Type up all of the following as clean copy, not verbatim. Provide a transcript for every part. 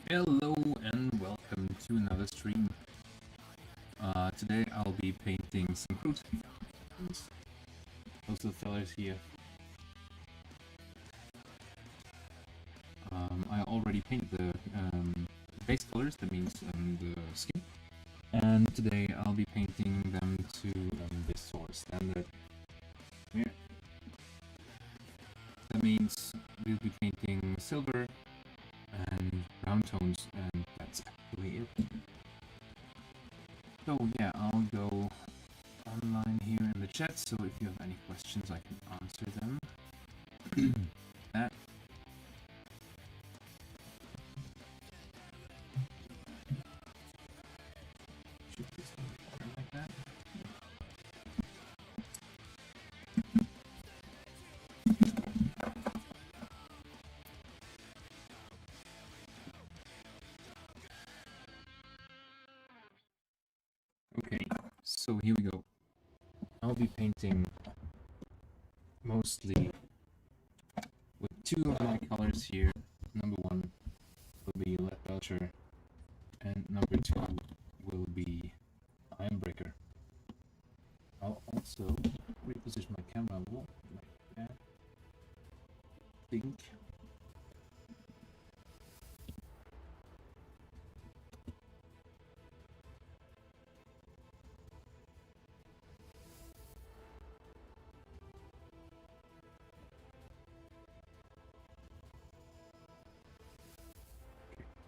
Hello and welcome to another stream. Today I'll be painting some protein. Those are the fellas here. I already painted the base colors, that means the skin. And today I'll be painting them to this sort of standard here. That means we'll be painting silver and brown tones, and that's actually it. So yeah, I'll go online here in the chat, so if you have any questions I can answer them. that should be something like that. Okay, so here we go. I'll be painting mostly with two of my colors here. Number one will be Lead Belcher, and number two will be Ironbreaker. I'll also reposition my camera a little like that. Think.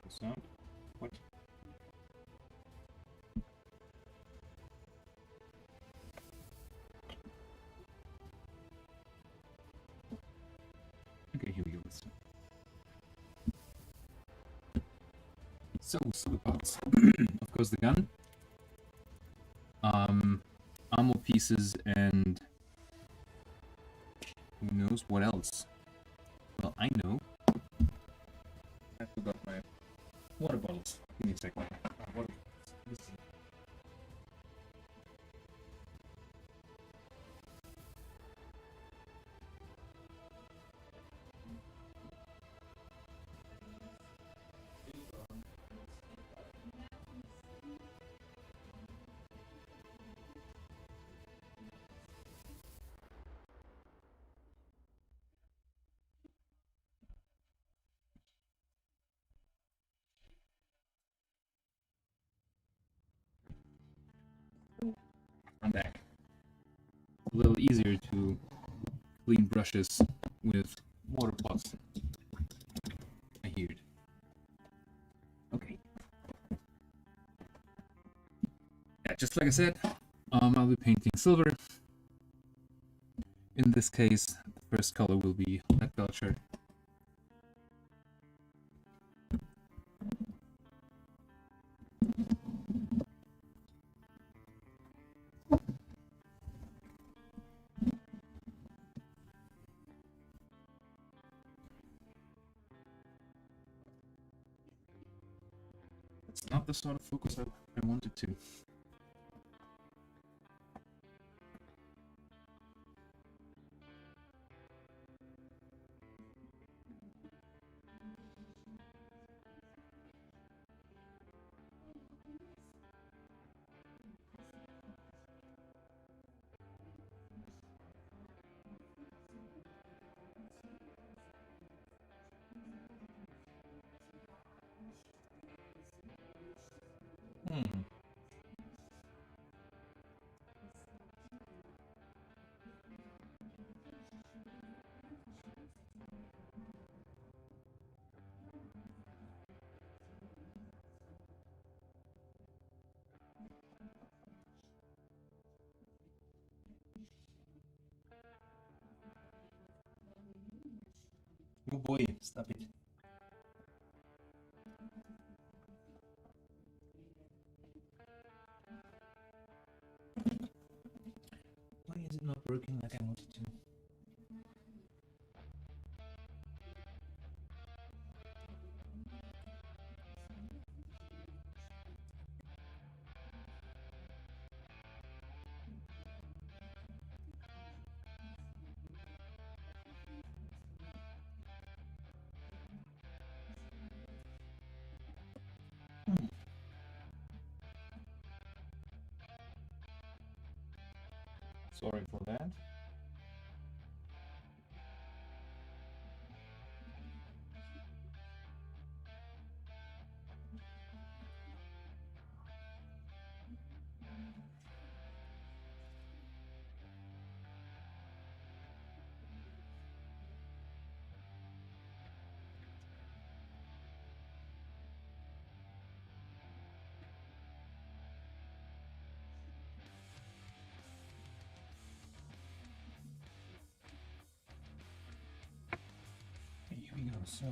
Sound. What? Okay, here we go. So the parts. Of course, the gun, ammo pieces, and who knows what else. Well, I know. I forgot my water bottles. Give me a second. Water bottles. I'm back. A little easier to clean brushes with water pots. I hear it. Okay. Yeah, just like I said, I'll be painting silver. In this case, the first color will be Lead Belcher. It's not the sort of focus I wanted to. Oh boy, stop it. Why is it not working like I wanted to? So.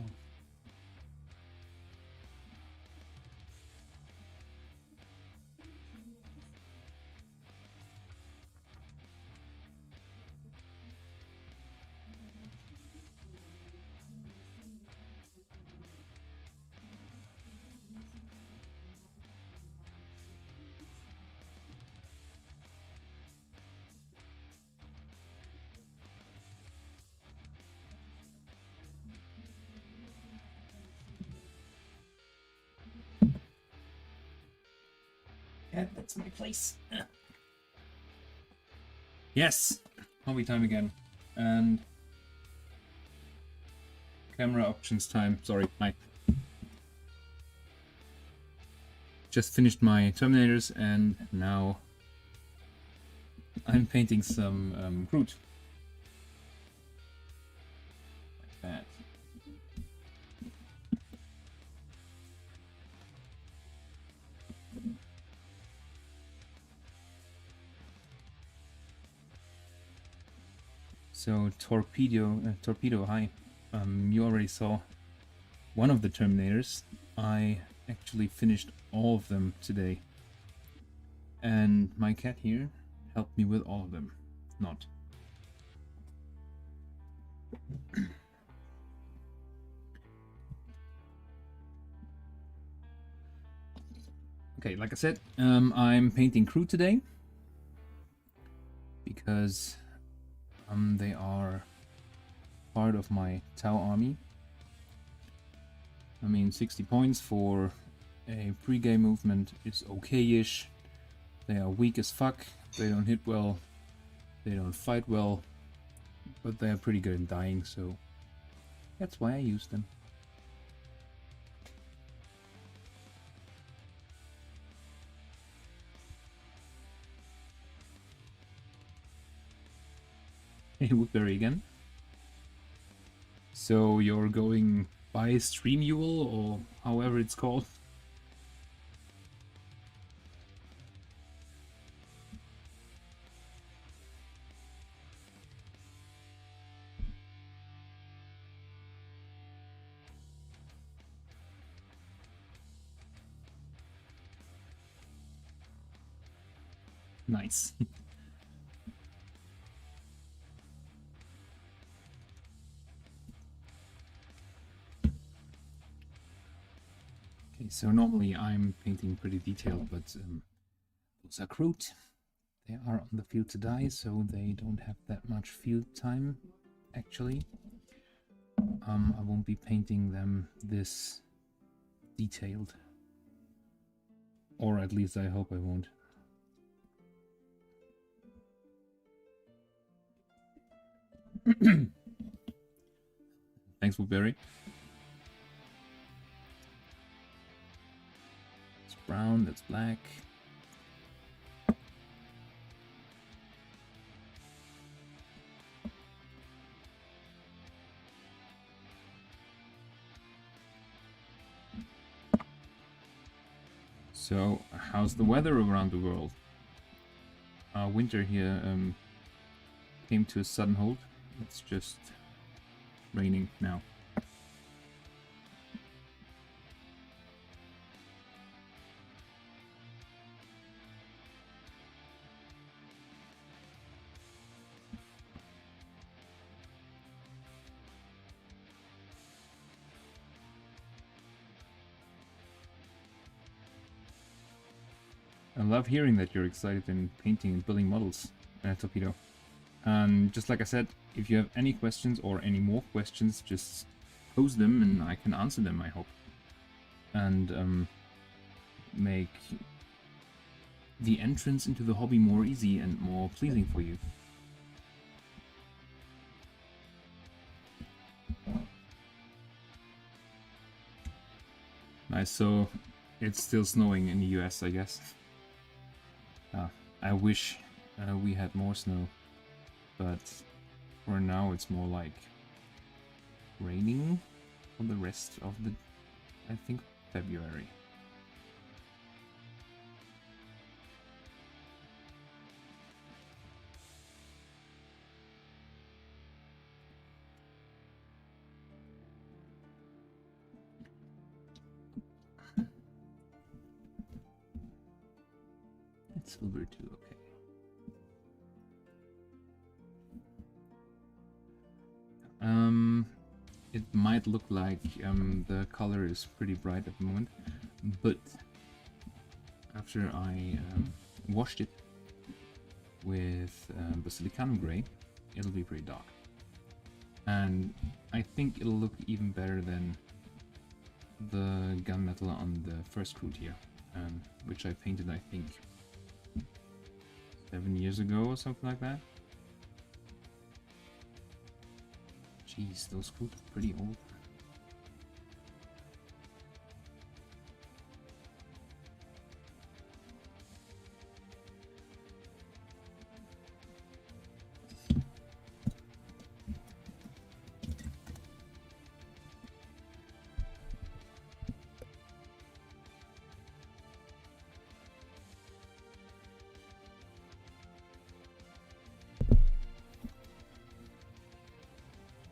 Yeah, that's my place. Yes, hobby time again, and camera options time. Sorry, I just finished my Terminators, and now I'm painting some Groot. Like that. So Torpedo, hi. You already saw one of the Terminators. I actually finished all of them today. And my cat here helped me with all of them. Not. Okay, like I said, I'm painting Crew today. Because they are part of my Tau army. I mean, 60 points for a pre-game movement is okay-ish. They are weak as fuck, they don't hit well, they don't fight well, but they are pretty good in dying, so that's why I use them. Hey, Woodbury again. So you're going by Streamule, or however it's called? Nice. Okay, so normally I'm painting pretty detailed, but those are Groot. They are on the field to die, so they don't have that much field time, actually. I won't be painting them this detailed. Or at least I hope I won't. Thanks, Woodbury. It's brown, that's black. So, how's the weather around the world? Winter here came to a sudden halt. It's just raining now. I love hearing that you're excited in painting and building models, Torpedo. Just like I said, if you have any questions or any more questions, just pose them and I can answer them, I hope. And make the entrance into the hobby more easy and more pleasing for you. Nice, so it's still snowing in the US, I guess. I wish we had more snow, but for now it's more like raining for the rest of the, I think, February. silver too, okay. It might look like the color is pretty bright at the moment, but after I washed it with Basilicanum Grey, it'll be pretty dark. And I think it'll look even better than the gunmetal on the first Kroot here, which I painted, I think, 7 years ago or something like that. Jeez, those Kroot are pretty old.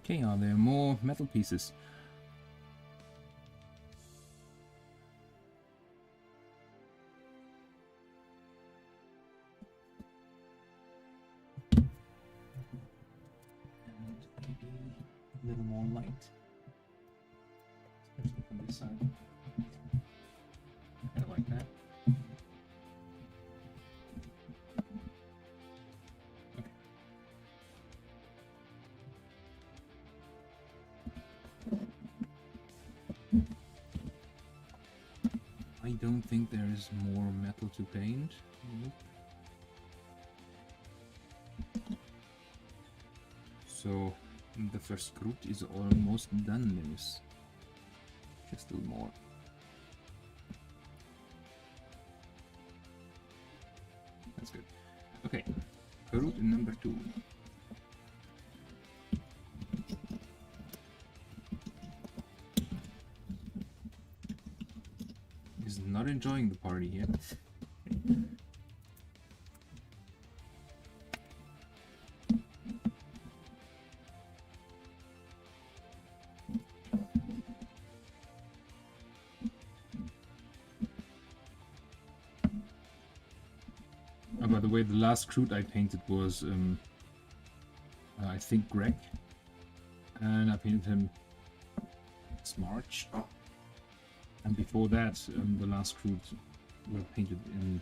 Okay, are there more metal pieces? And maybe a little more light, especially from this side. Kind of like that. I don't think there is more metal to paint. Nope. So the first Kroot is almost done. There's just a little more. That's good. Okay, Kroot number 2. Is not enjoying the party yet. Oh, by the way, the last Kroot I painted was, I think, Greg. And I painted him Smarch. And before that, the last Kroot were painted in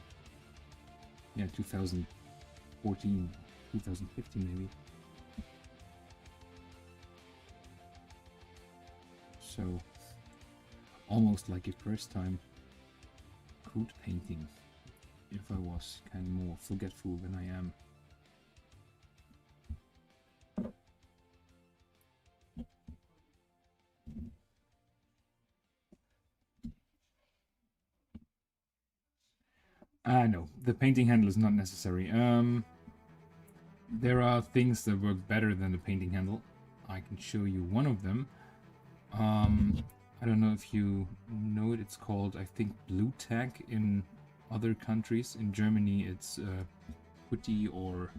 2014, 2015 maybe. So almost like a first time Kroot painting, if I was kind of more forgetful than I am. No, the painting handle is not necessary. There are things that work better than the painting handle. I can show you one of them. I don't know if you know it. It's called, I think, Blue Tack in other countries. In Germany, it's Putty or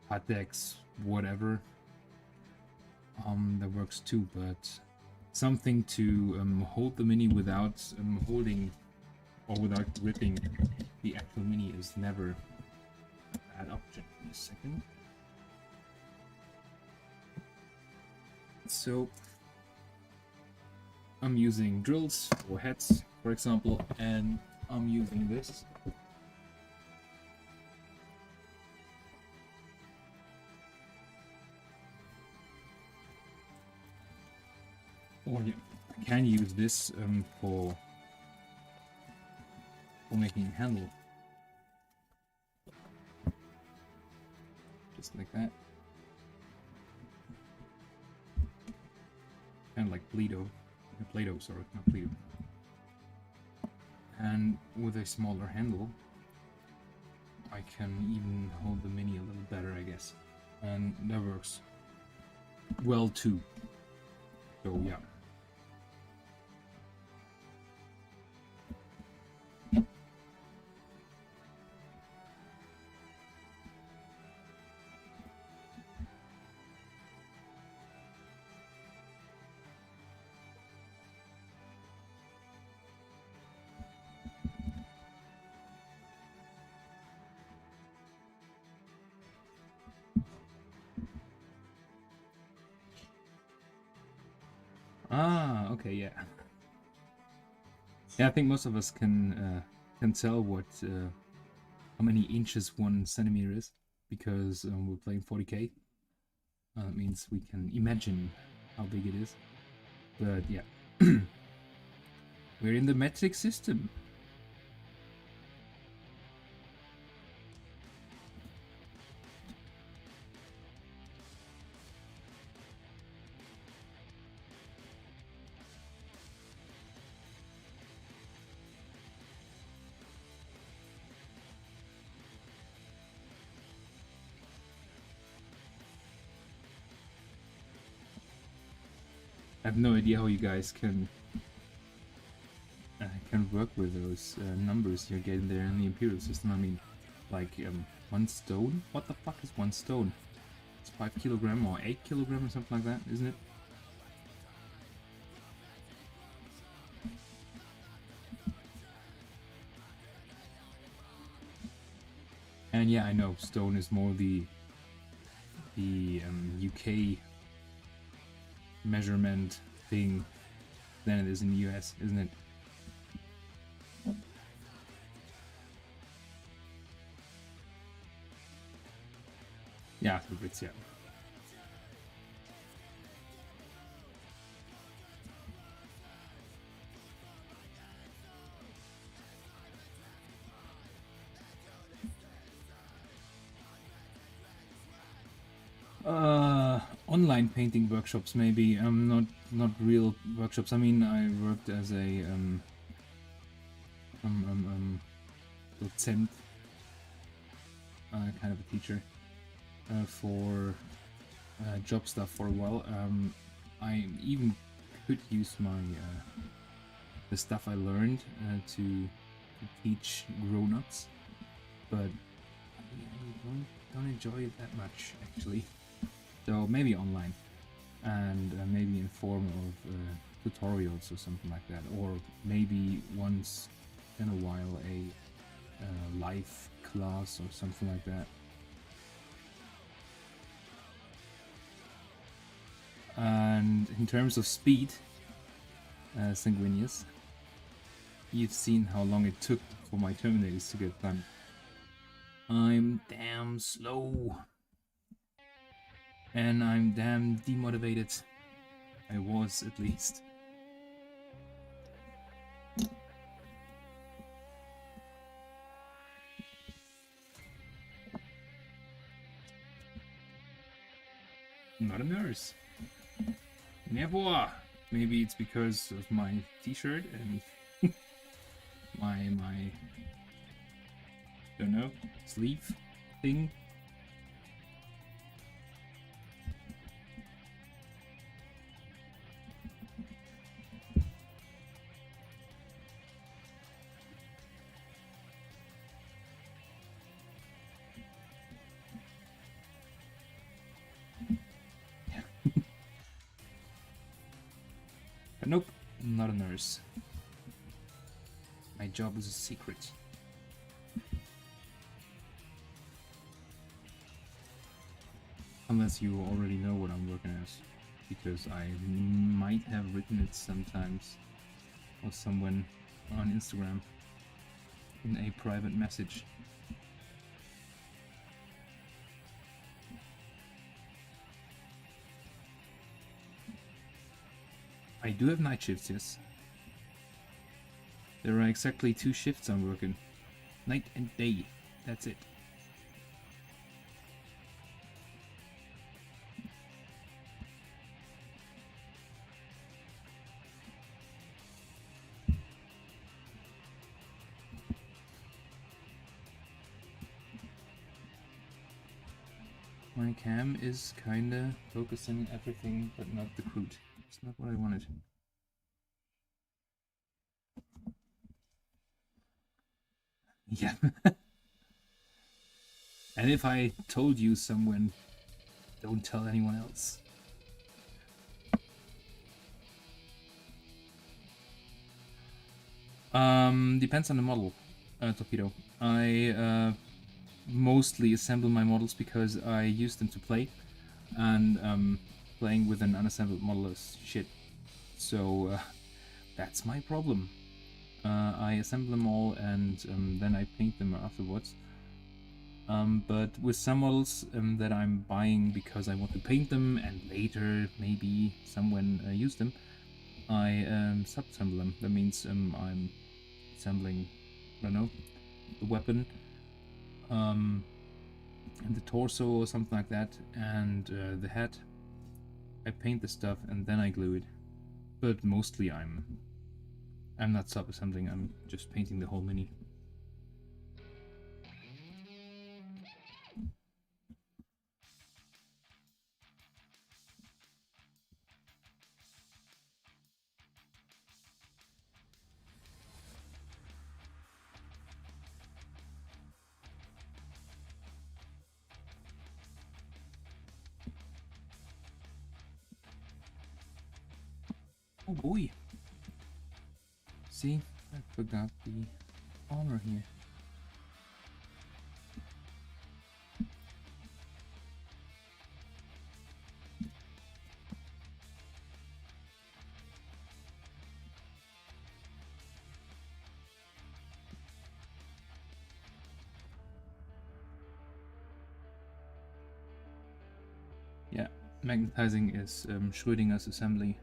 Patex, whatever. That works too, but something to hold the mini without holding or without gripping the actual mini is never a bad option. In a second. So I'm using drills for heads, for example, and I'm using this. Or you can use this for making a handle. Just like that. Kind of like Play-Doh, sorry, not Play-Doh. And with a smaller handle, I can even hold the mini a little better, I guess. And that works well too. So yeah. Ah, okay, yeah. Yeah, I think most of us can tell what how many inches 1 centimeter is because we're playing 40k. That means we can imagine how big it is. But yeah, we're in the metric system. I have no idea how you guys can work with those numbers you're getting there in the Imperial system. I mean, like 1 stone? What the fuck is 1 stone? It's 5 kilogram or 8 kilogram or something like that, isn't it? And yeah, I know stone is more the UK measurement thing than it is in the US, isn't it? Yeah, the Brits, yeah. Online painting workshops maybe. Not real workshops. I mean, I worked as a docent, kind of a teacher, for job stuff for a while. I even could use my the stuff I learned to teach grown-ups, but I don't enjoy it that much actually. So maybe online, and maybe in form of tutorials or something like that, or maybe once in a while a live class or something like that. And in terms of speed, Sanguinius, you've seen how long it took for my Terminators to get done. I'm damn slow. And I'm damn demotivated. I was, at least. Not a nurse. Never. Maybe it's because of my t-shirt and my don't know, sleeve thing. But nope, not a nurse. My job is a secret. Unless you already know what I'm working as, because I might have written it sometimes, or someone on Instagram in a private message. I do have night shifts, yes. There are exactly 2 shifts I'm working. Night and day. That's it. My cam is kinda focusing everything, but not the crude. It's not what I wanted. Yeah. And if I told you someone, don't tell anyone else. Depends on the model, Torpedo. I mostly assemble my models because I use them to play, and playing with an unassembled model is shit. So that's my problem. I assemble them all and then I paint them afterwards. But with some models that I'm buying because I want to paint them and later maybe someone use them, I sub-assemble them. That means I'm assembling, I don't know, the weapon, and the torso or something like that, and the head. I paint the stuff and then I glue it. But mostly I'm not sub-assembling, I'm just painting the whole mini. Oh boy! See, I forgot the armor here. Yeah, magnetizing is Schrödinger's assembly.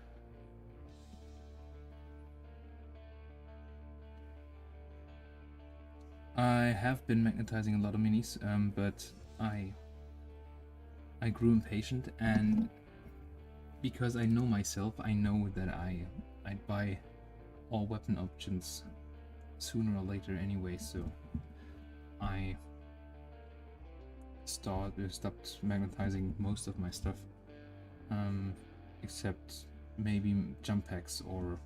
I have been magnetizing a lot of minis, but I grew impatient, and because I know myself, I know that I'd buy all weapon options sooner or later anyway, so I stopped magnetizing most of my stuff, except maybe jump packs or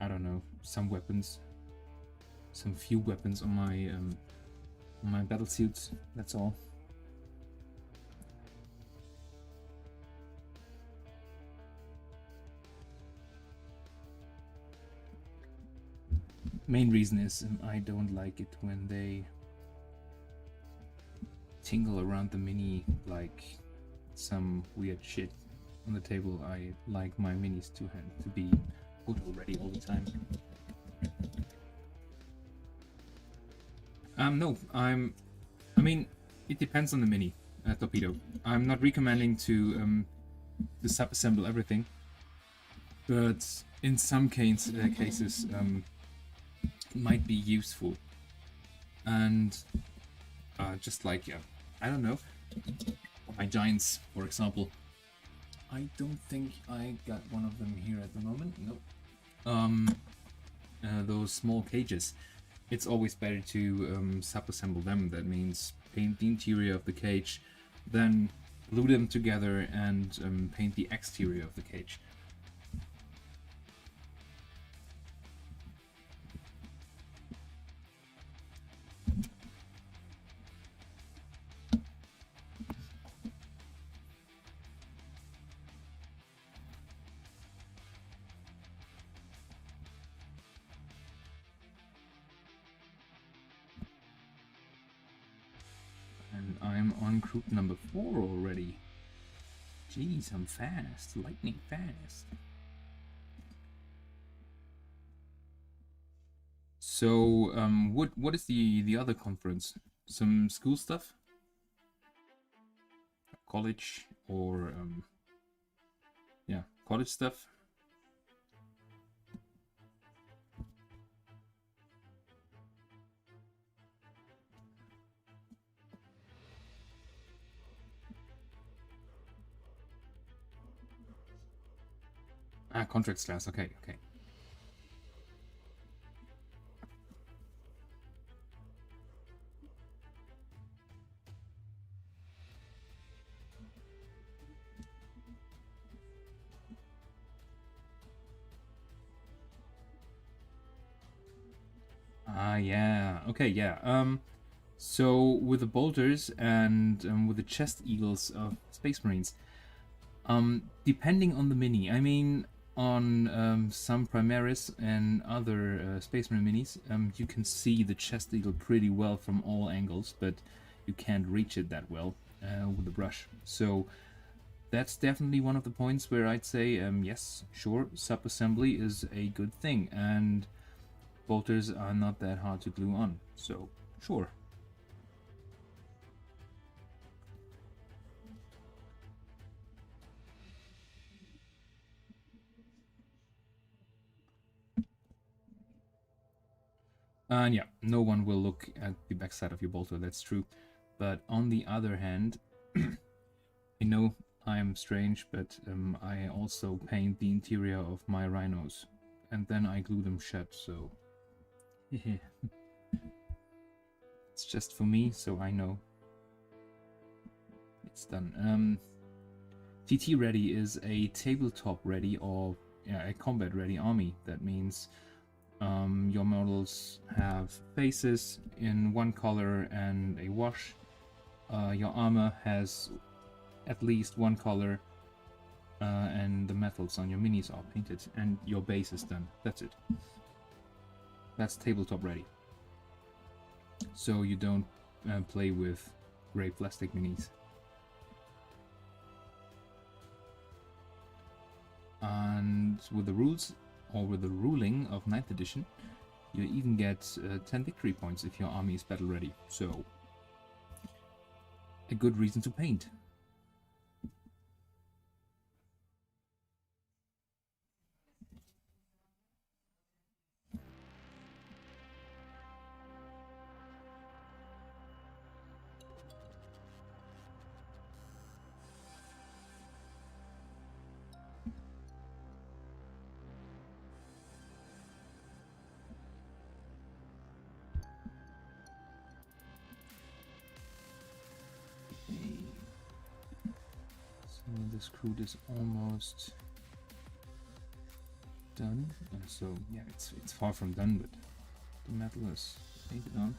I don't know, some weapons, some few weapons on my battle suits. That's all. Main reason is I don't like it when they tingle around the mini like some weird shit on the table. I like my minis to be put already all the time. No, I mean, it depends on the mini torpedo. I'm not recommending to sub-assemble everything, but in some cases it might be useful. And just like, I don't know, my giants, for example. I don't think I got one of them here at the moment. Nope. Those small cages. It's always better to sub-assemble them. That means paint the interior of the cage, then glue them together and paint the exterior of the cage. And I'm on group number 4 already. Jeez, I'm fast. Lightning fast. So, what is the other conference? Some school stuff? College or yeah, college stuff? Ah, contracts class. Okay, okay. Ah, yeah. Okay, yeah. So with the bolters and with the chest eagles of Space Marines, depending on the mini, I mean, on some Primaris and other Space Marine minis, you can see the chest eagle pretty well from all angles, but you can't reach it that well with the brush. So that's definitely one of the points where I'd say, yes, sure, sub-assembly is a good thing, and bolters are not that hard to glue on, so sure. And yeah, no one will look at the backside of your bolter, that's true. But on the other hand, I know I'm strange, but I also paint the interior of my rhinos, and then I glue them shut, so it's just for me, so I know it's done. TT ready is a tabletop ready or a combat ready army. That means your models have faces in one color and a wash. Your armor has at least one color, and the metals on your minis are painted, and your base is done. That's it. That's tabletop ready. So you don't play with gray plastic minis. And with the rules, or with the ruling of 9th edition, you even get 10 victory points if your army is battle ready. So, a good reason to paint. So this crude is almost done. So yeah, it's far from done, but the metal is painted on.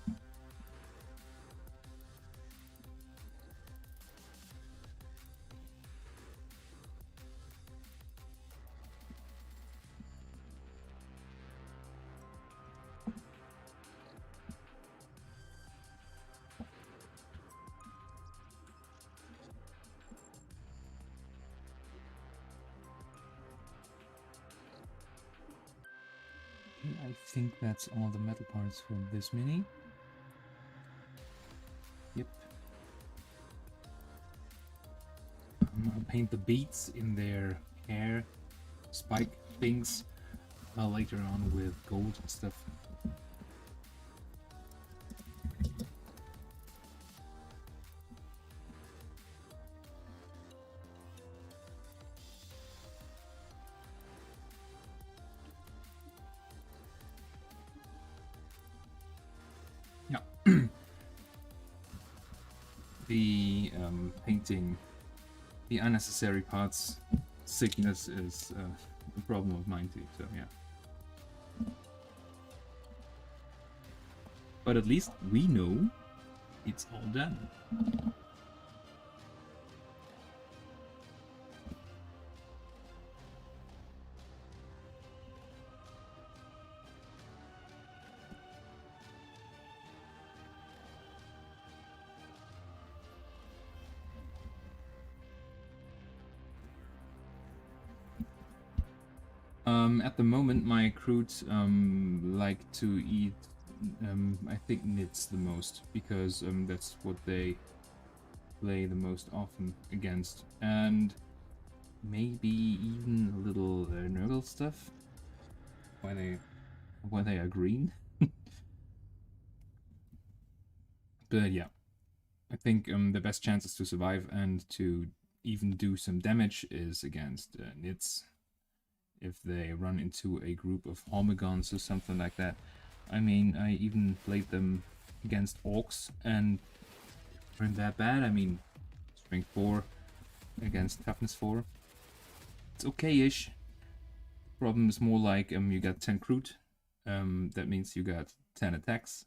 I think that's all the metal parts for this mini. Yep. I'll paint the beads in their hair spike things later on with gold and stuff. The painting the unnecessary parts sickness is a problem of mine too, so yeah. But at least we know it's all done. At the moment, my recruits like to eat, I think, nits the most, because that's what they play the most often against. And maybe even a little Nurgle stuff. Why they are green. But yeah, I think the best chances to survive and to even do some damage is against nits. If they run into a group of Hormigons or something like that. I mean, I even played them against Orcs and weren't that bad. I mean, strength 4 against toughness 4. It's okay-ish. Problem is more like you got 10 crude. That means you got 10 attacks.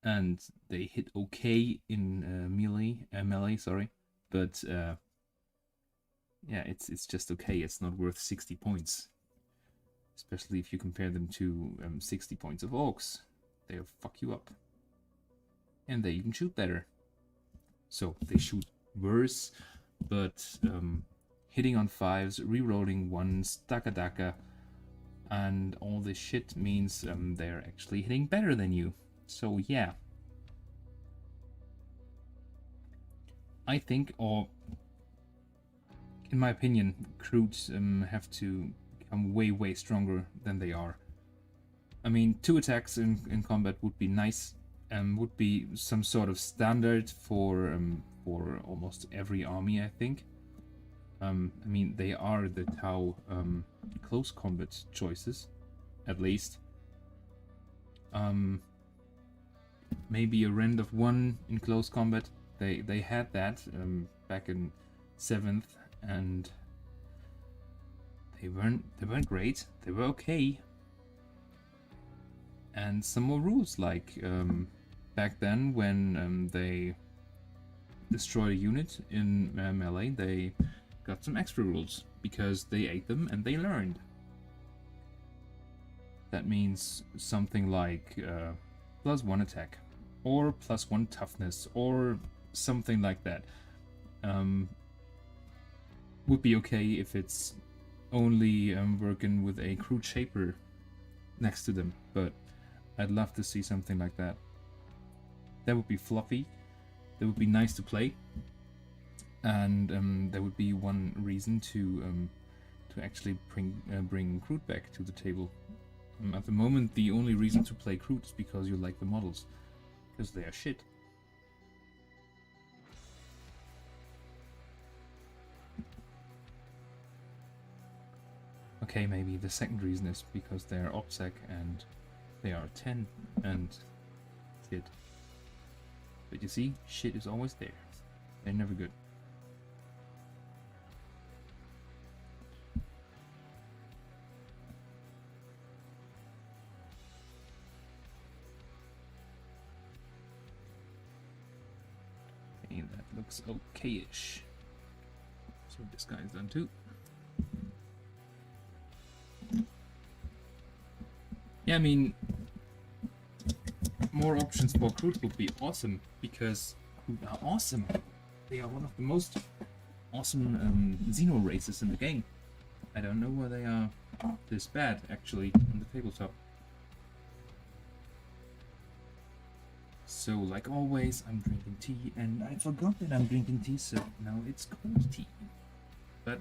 And they hit okay in melee, sorry. But yeah, it's just okay. It's not worth 60 points. Especially if you compare them to 60 points of Orcs. They'll fuck you up. And they even shoot better. So they shoot worse, but hitting on 5s, rerolling 1s, daka, and all this shit means they're actually hitting better than you. So yeah. I think, or in my opinion, Kroots have to become way stronger than they are. I mean, 2 attacks in combat would be nice, would be some sort of standard for almost every army, I think. I mean, they are the Tau close combat choices, at least. Maybe a rend of 1 in close combat. They had that back in 7th, and they weren't great. They were okay. And some more rules, like back then when they destroyed a unit in melee, they got some extra rules because they ate them and they learned. That means something like +1 attack, or +1 toughness, or something like that. Would be okay if it's only working with a Kroot Shaper next to them, but I'd love to see something like that. That would be fluffy, that would be nice to play, and that would be one reason to actually bring Kroot back to the table. At the moment, the only reason to play Kroot is because you like the models, because they are shit. Okay, maybe the second reason is because they are OPSEC and they are 10 and shit. But you see, shit is always there. They're never good. Okay, that looks okay-ish. So this guy's done too. Yeah, I mean, more options for Kroot would be awesome, because Kroot are awesome. They are one of the most awesome Xeno races in the game. I don't know why they are this bad, actually, on the tabletop. So, like always, I'm drinking tea, and I forgot that I'm drinking tea, so now it's cold tea. But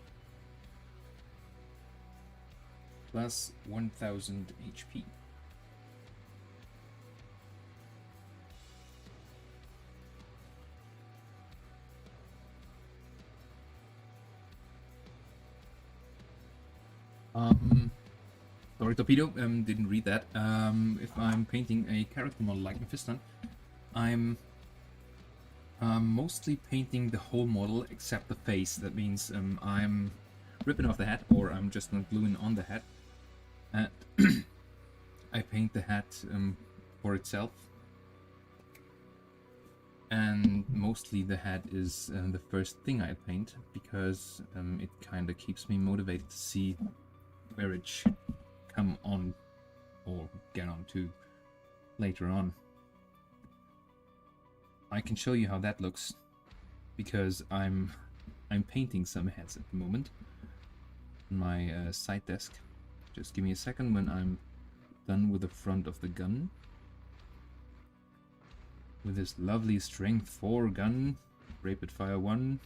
plus 1000 HP. Sorry, Torpedo, didn't read that. If I'm painting a character model like Mephiston, I'm mostly painting the whole model except the face. That means I'm ripping off the hat, or I'm just not gluing on the hat. And I paint the hat for itself. And mostly the hat is the first thing I paint, because it kind of keeps me motivated to see where it should come on or get on to later on. I can show you how that looks, because I'm painting some hats at the moment on my side desk. Just give me a second when I'm done with the front of the gun. With this lovely strength 4 gun, rapid fire 1,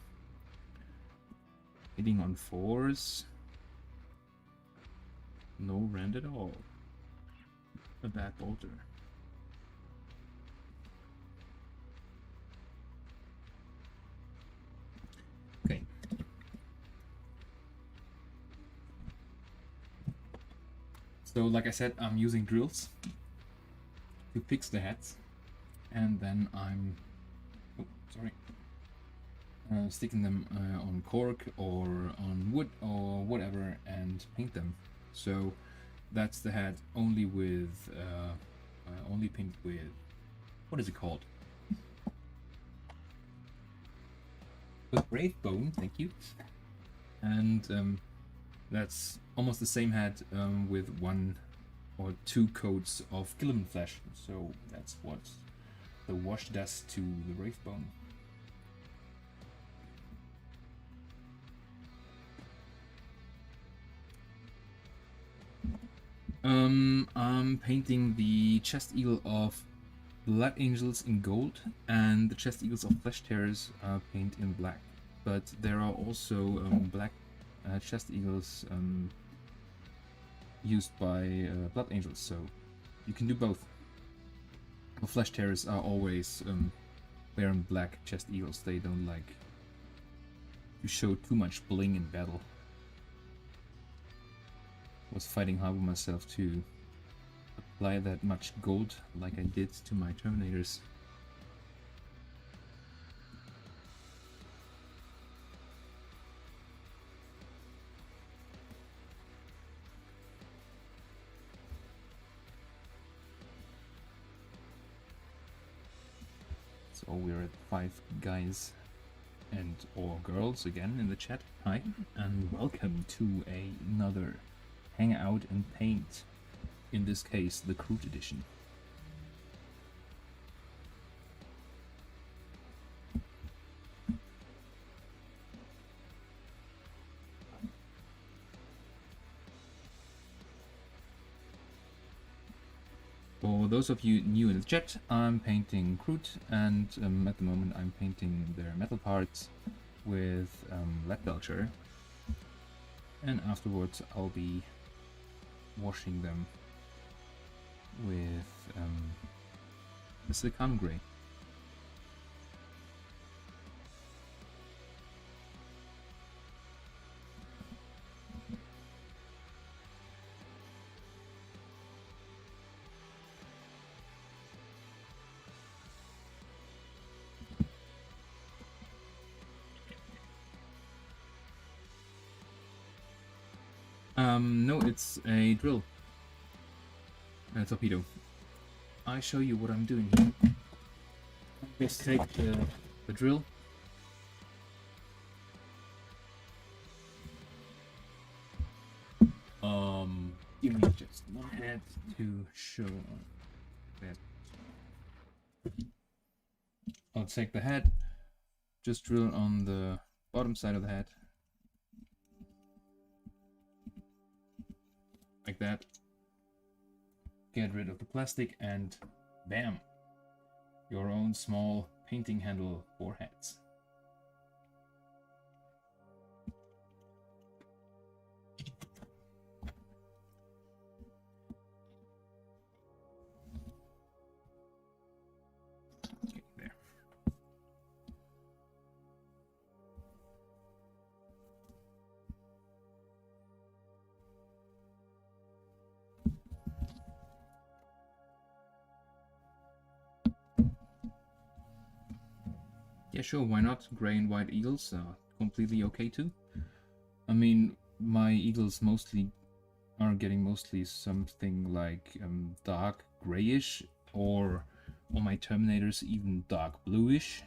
hitting on 4s. No rend at all. A bad bolter. Okay. So, like I said, I'm using drills to fix the hats, and then I'm sticking them on cork or on wood or whatever and paint them. So that's the hat only with only painted with, what is it called? With brave bone, thank you. And that's almost the same hat with 1 or 2 coats of Guilliman flesh. So that's what the wash does to the Wraithbone. I'm painting the chest eagle of Blood Angels in gold and the chest eagles of Flesh Tearers paint in black. But there are also black chest eagles used by Blood Angels, so you can do both. The Flesh Tearers are always wearing black chest eagles. They don't like to show too much bling in battle. Was fighting hard with myself to apply that much gold like I did to my Terminators. So we're at 5 guys and or girls again in the chat. Hi, and welcome to another Hangout and Paint. In this case, the Crude Edition. For those of you new in the chat, I'm painting Crude, and at the moment I'm painting their metal parts with Lead Belcher, and afterwards I'll be washing them with the silicon gray. No, it's a drill. A torpedo. I show you what I'm doing here. Let's take the drill. Give me just one head to show that. I'll take the head, just drill on the bottom side of the head. Like that. Get rid of the plastic and bam! Your own small painting handle for heads. Okay, there. Yeah, sure, why not? Gray and white eagles are completely okay too. I mean, my eagles are getting mostly something like dark grayish, or on my Terminators even dark bluish,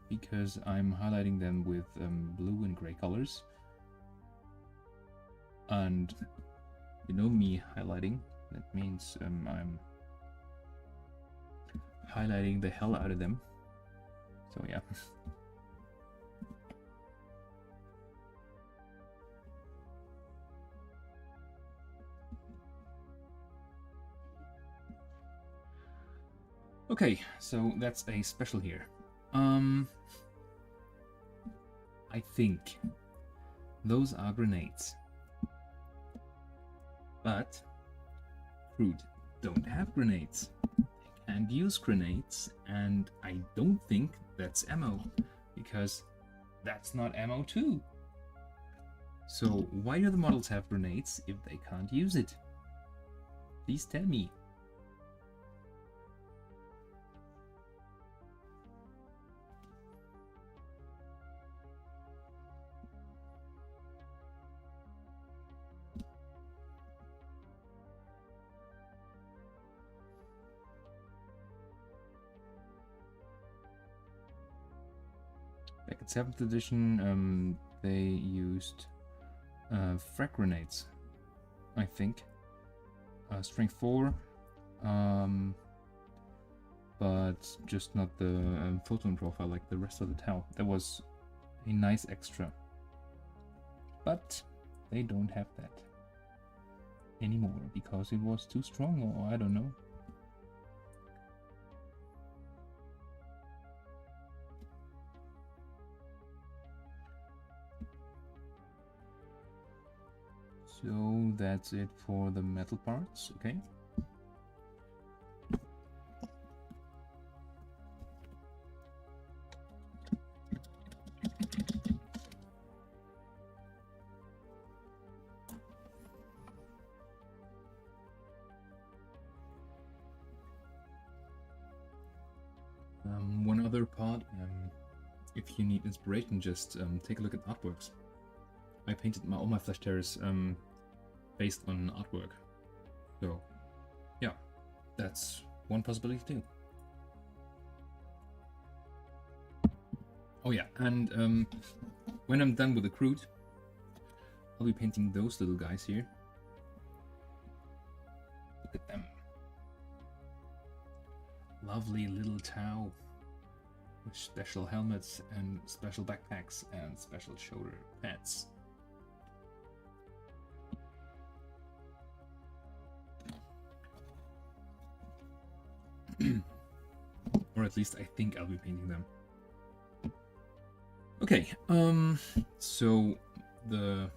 because I'm highlighting them with blue and gray colors. And you know me highlighting, that means I'm highlighting the hell out of them. So yeah. Okay, so that's a special here. I think those are grenades. But Crude don't have grenades. They can't use grenades, and I don't think that's ammo, because that's not ammo too. So why do the models have grenades if they can't use it? Please tell me. Back in 7th edition, they used frag grenades, I think. Strength 4, but just not the photon profile like the rest of the tau. That was a nice extra. But they don't have that. anymore because it was too strong, or I don't know. So that's it for the metal parts, okay? One other part, if you need inspiration, just take a look at artworks. I painted all my Flesh Tearers based on artwork. So, yeah, that's one possibility too. Oh yeah, and when I'm done with the Kroot, I'll be painting those little guys here. Look at them. Lovely little Tau with special helmets and special backpacks and special shoulder pads. Or at least I think I'll be painting them. Okay, so the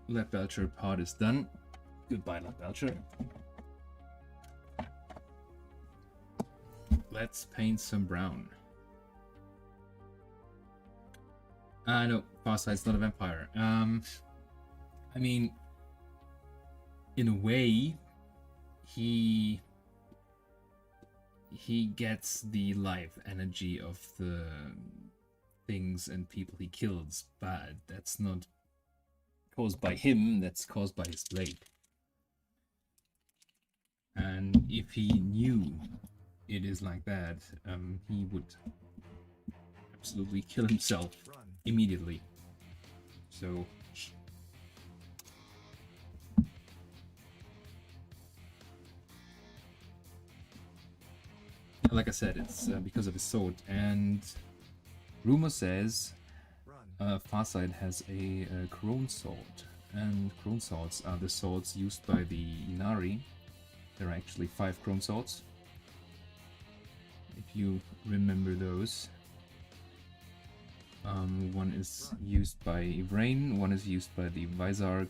Lab Belcher part is done. Goodbye, Lab Belcher. Let's paint some brown. No, Farsight's not a vampire. I mean, in a way, he gets the life energy of the things and people he kills, but that's not caused by him, that's caused by his blade. And if he knew it is like that, he would absolutely kill himself immediately. So like I said, it's because of his sword. And rumor says Farsight has a Crone sword, and Crone swords are the swords used by the Inari. There are actually 5 Crone swords, if you remember those. One is used by Ivrain, one is used by the Vizark,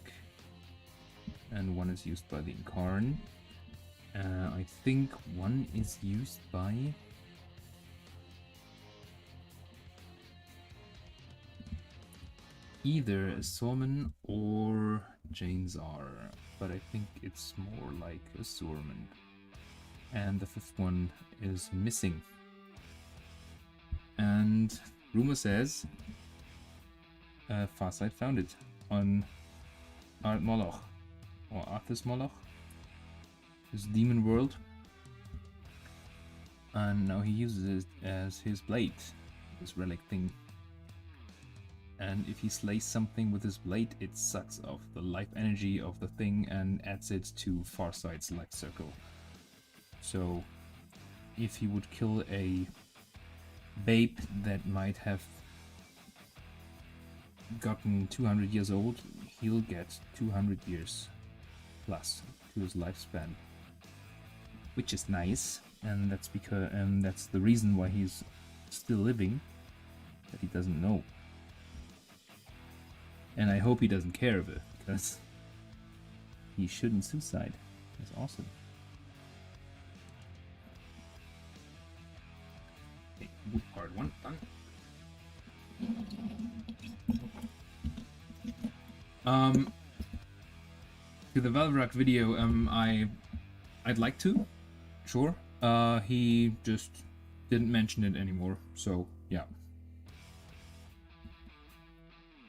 and one is used by the Incarn. I think one is used by either a Sorman or Janezar, but I think it's more like a Sorman. And the 5th one is missing. And rumor says Farsight found it on Art Moloch, or Arthas Moloch, his demon world, and now he uses it as his blade, this relic thing. And if he slays something with his blade, it sucks off the life energy of the thing and adds it to Farsight's life circle. So if he would kill a babe that might have gotten 200 years old, he'll get 200 years plus to his lifespan, which is nice. And that's because that's the reason why he's still living, that he doesn't know. And I hope he doesn't care of it, because he shouldn't suicide. That's awesome. Okay, wood part 1 done. To the Valvrak video, I'd like to, sure. He just didn't mention it anymore, so yeah.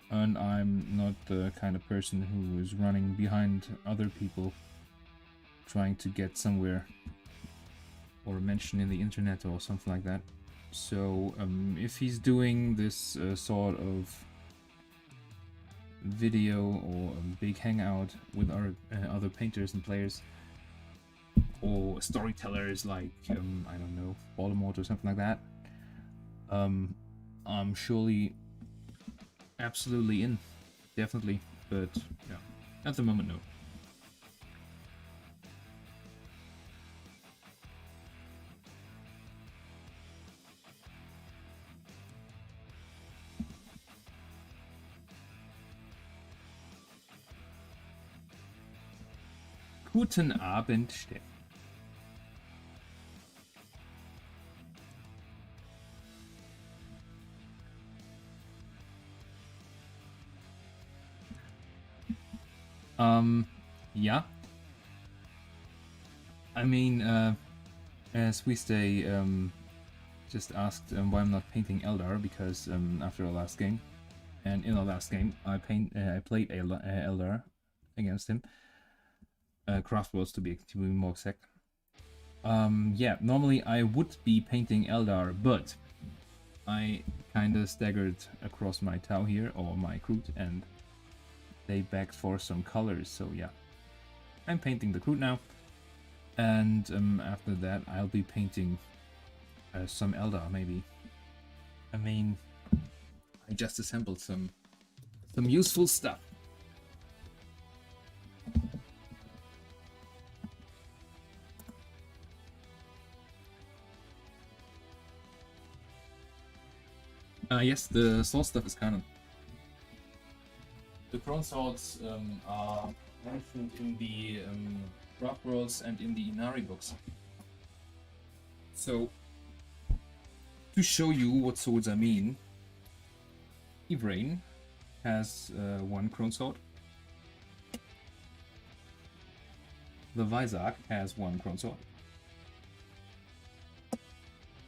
And I'm not the kind of person who is running behind other people trying to get somewhere or mention in the internet or something like that. So if he's doing this sort of video or a big hangout with our other painters and players, or storytellers like I don't know, Voldemort or something like that, I'm surely absolutely in, definitely, but yeah, at the moment no. Guten Abend, Steff. Yeah. I mean, as we stay, just asked why I'm not painting Eldar because after our last game, and in our last game, I played Eldar against him. Crossbows to be more exact. Yeah, normally I would be painting Eldar, but I kinda staggered across my Tau here, or my Kroot, and they begged for some colors, so yeah. I'm painting the Kroot now, and after that I'll be painting some Eldar, maybe. I mean, I just assembled some useful stuff. Yes, the sword stuff is canon. The Chrome Swords are mentioned in the Craft Worlds and in the Inari books. So, to show you what swords I mean, Yvraine has one Chrome Sword. The Vizark has one Chrome Sword.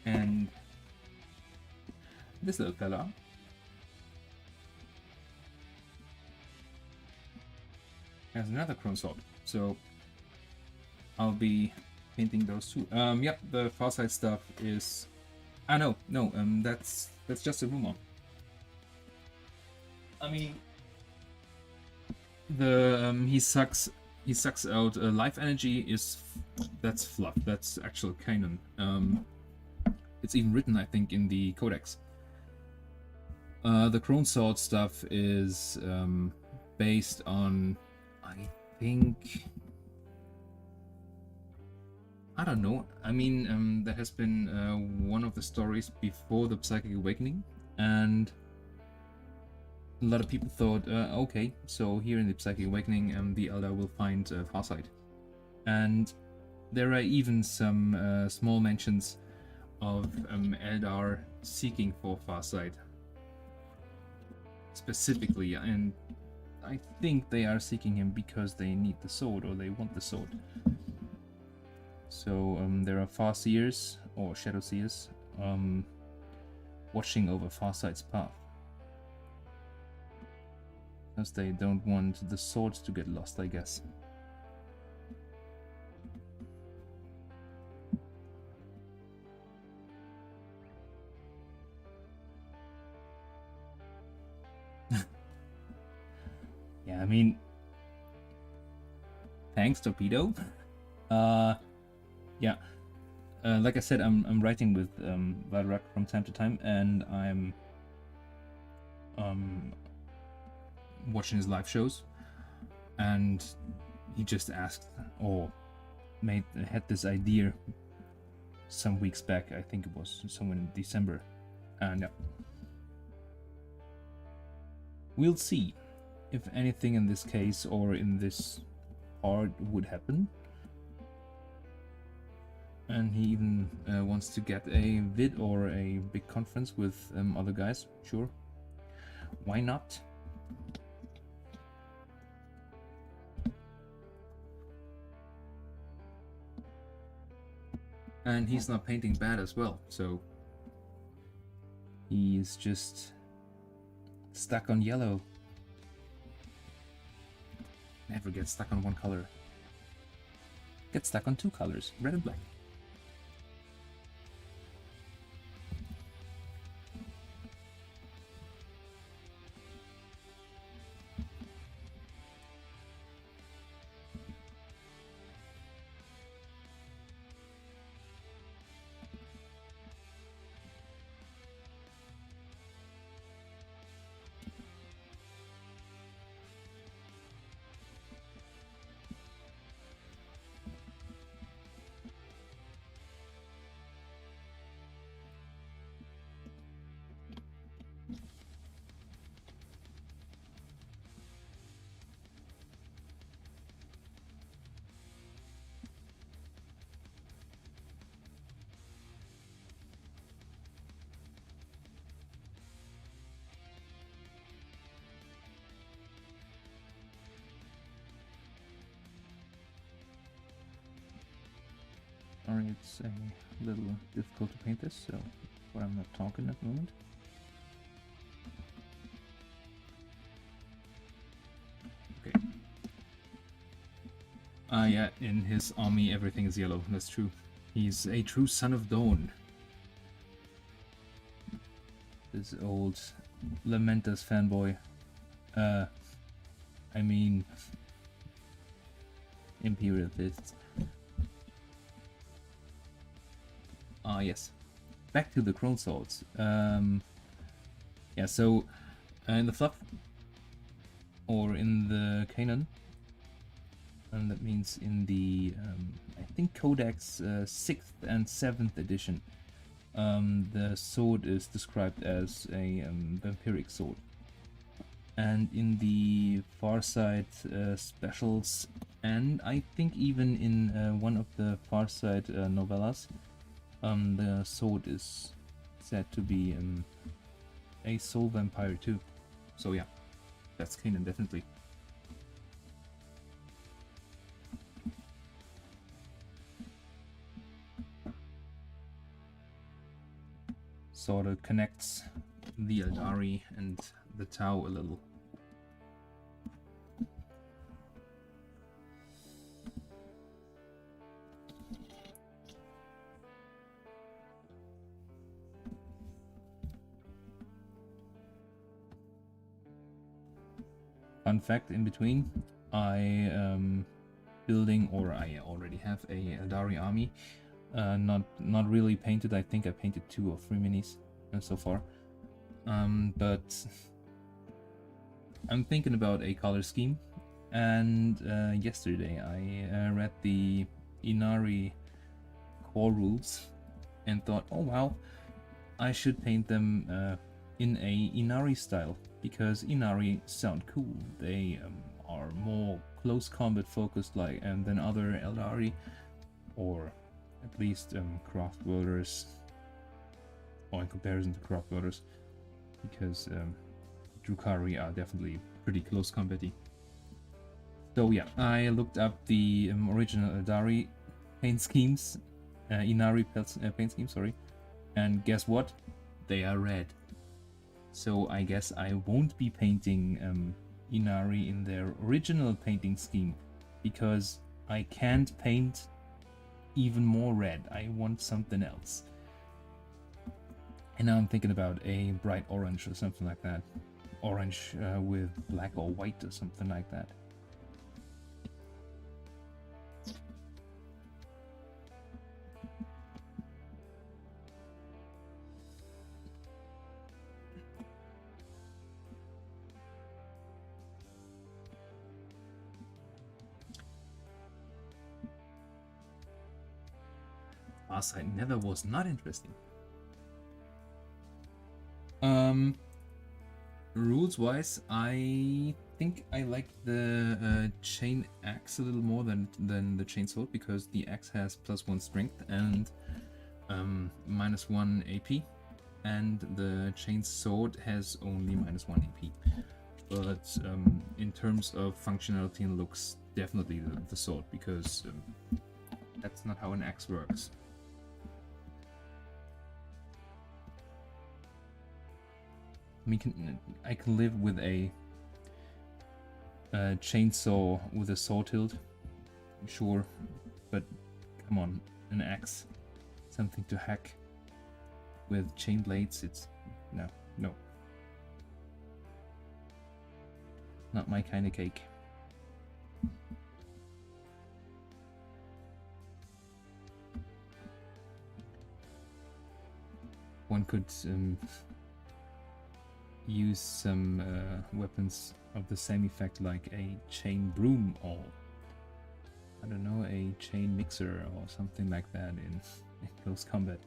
And this little fella has another Chrome Sword. So I'll be painting those two. Yep, the Farsight stuff is... no, that's just a rumor. I mean, the he sucks out life energy that's fluff. That's actual canon. It's even written, I think, in the Codex. The Chrome Sword stuff is based on, I think, I don't know. I mean, that has been one of the stories before the Psychic Awakening, and a lot of people thought, okay, so here in the Psychic Awakening, the Eldar will find Farsight. And there are even some small mentions of Eldar seeking for Farsight. Specifically, and I think they are seeking him because they need the sword, or they want the sword. So there are Farseers, or Shadow Seers, watching over Farsight's path. Because they don't want the swords to get lost, I guess. Yeah, I mean, thanks, Torpedo. Yeah, like I said, I'm writing with Valrak from time to time, and I'm watching his live shows, and he just asked, or had this idea some weeks back. I think it was somewhere in December, and yeah, we'll see if anything in this case or in this part would happen. And he even wants to get a vid or a big conference with other guys. Sure, why not? And he's not painting bad as well, so he's just stuck on yellow. Never get stuck on one color. Get stuck on two colors, red and black. Sorry, it's a little difficult to paint this, so but I'm not talking at the moment. Okay. Yeah, in his army everything is yellow, that's true. He's a true son of Dawn. This old Lamentus fanboy. I mean... Imperial Fists. Yes. Back to the Crone Swords. Yeah, so in the fluff, or in the canon, and that means in the, I think Codex 6th and 7th edition, the sword is described as a vampiric sword. And in the Farsight specials, and I think even in one of the Farsight novellas, the sword is said to be a soul vampire too. So yeah, that's canon definitely. Sort of connects the Eldari and the Tau a little. Fun fact in between, I am building, or I already have a Eldari army. Not really painted. I think I painted 2 or 3 minis so far. But I'm thinking about a color scheme. And yesterday I read the Inari core rules and thought, oh wow, I should paint them in a Inari style, because Inari sound cool. They are more close combat focused than other Eldari, or at least Craftworlders, or in comparison to Craftworlders, because Drukhari are definitely pretty close combat-y. So yeah, I looked up the original Eldari paint schemes, Inari paint schemes, sorry, and guess what? They are red. So I guess I won't be painting Inari in their original painting scheme, because I can't paint even more red. I want something else. And now I'm thinking about a bright orange or something like that. Orange with black or white or something like that. Farsight never was not interesting. Rules wise, I think I like the chain axe a little more than the chain sword, because the axe has +1 strength and -1 AP, and the chain sword has only -1 AP. But in terms of functionality and looks, definitely the sword, because that's not how an axe works. I mean, I can live with a chainsaw with a saw tilt, sure, but come on, an axe, something to hack with chain blades, it's no, not my kind of cake. One could use some weapons of the same effect, like a chain broom, or I don't know, a chain mixer or something like that in close combat.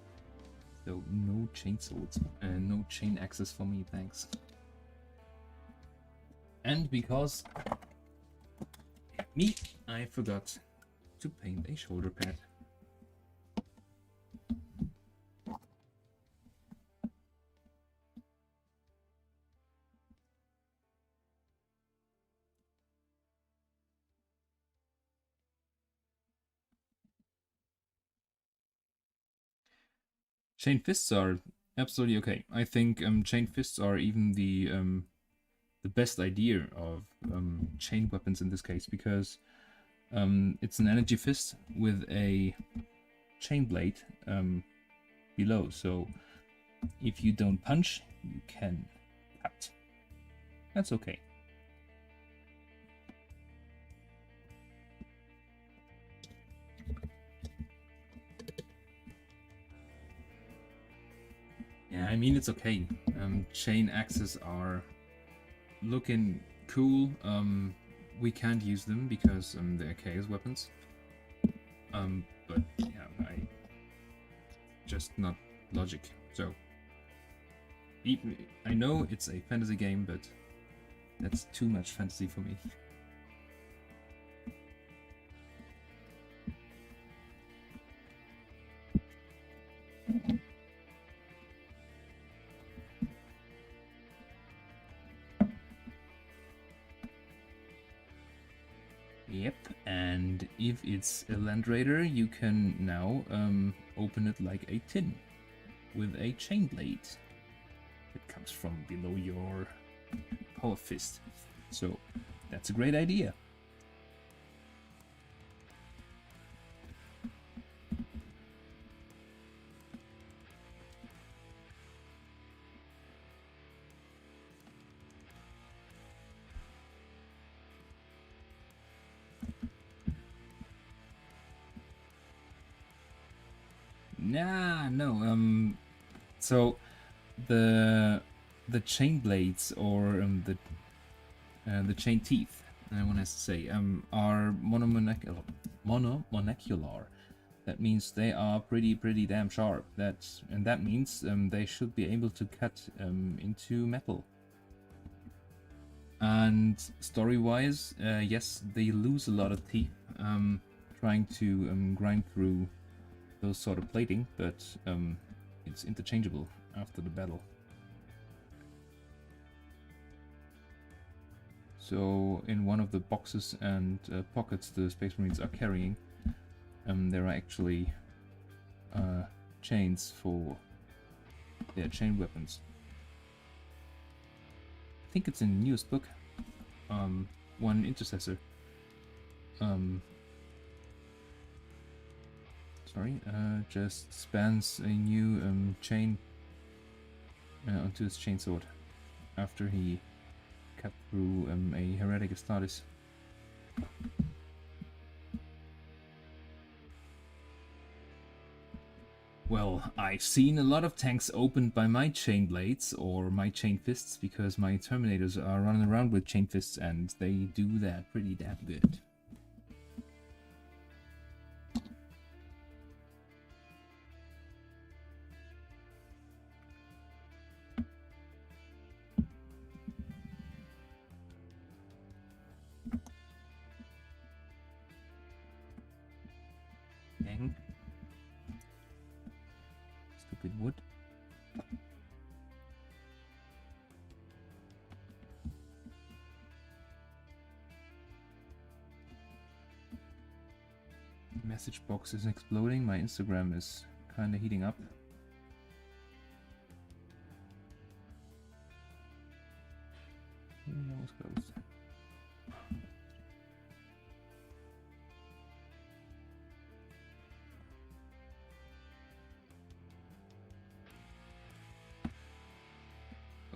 So no chain swords and no chain axes for me, thanks. And because me, I forgot to paint a shoulder pad. Chain fists are absolutely okay. I think chain fists are even the best idea of chain weapons in this case, because it's an energy fist with a chain blade below. So if you don't punch, you can cut. That's okay. Yeah, I mean, it's okay. Chain axes are looking cool. We can't use them because they're chaos weapons. But yeah, just not logic. So I know it's a fantasy game, but that's too much fantasy for me. Yep, and if it's a Land Raider, you can now open it like a tin with a chain blade. It comes from below your power fist. So that's a great idea. Nah, no. So the chain blades, or the chain teeth, I want to say, are monomolecular. That means they are pretty damn sharp. That means they should be able to cut into metal. And story-wise, yes, they lose a lot of teeth trying to grind through those sort of plating, but it's interchangeable after the battle. So in one of the boxes and pockets the Space Marines are carrying, there are actually chains for their chain weapons. I think it's in the newest book. One intercessor. Just spans a new chain onto his chainsword after he cut through a heretic Astartes. Well, I've seen a lot of tanks opened by my chain blades or my chain fists, because my Terminators are running around with chain fists and they do that pretty damn good. Dang. Stupid wood. Message box is exploding. My Instagram is kind of heating up. That was close.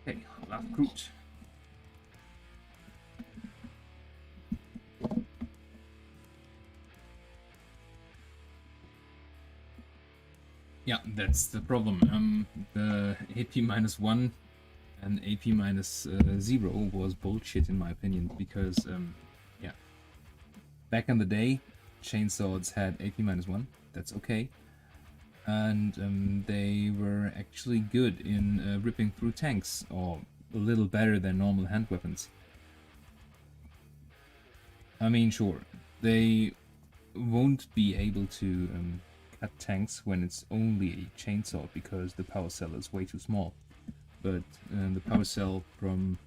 Okay, last recruit. Yeah, that's the problem. The AP -1 and AP -0 was bullshit in my opinion, because yeah, back in the day, chainswords had AP -1. That's okay, and they were actually good in ripping through tanks, or a little better than normal hand weapons. I mean, sure, they won't be able to cut tanks when it's only a chainsaw, because the power cell is way too small. But the power cell from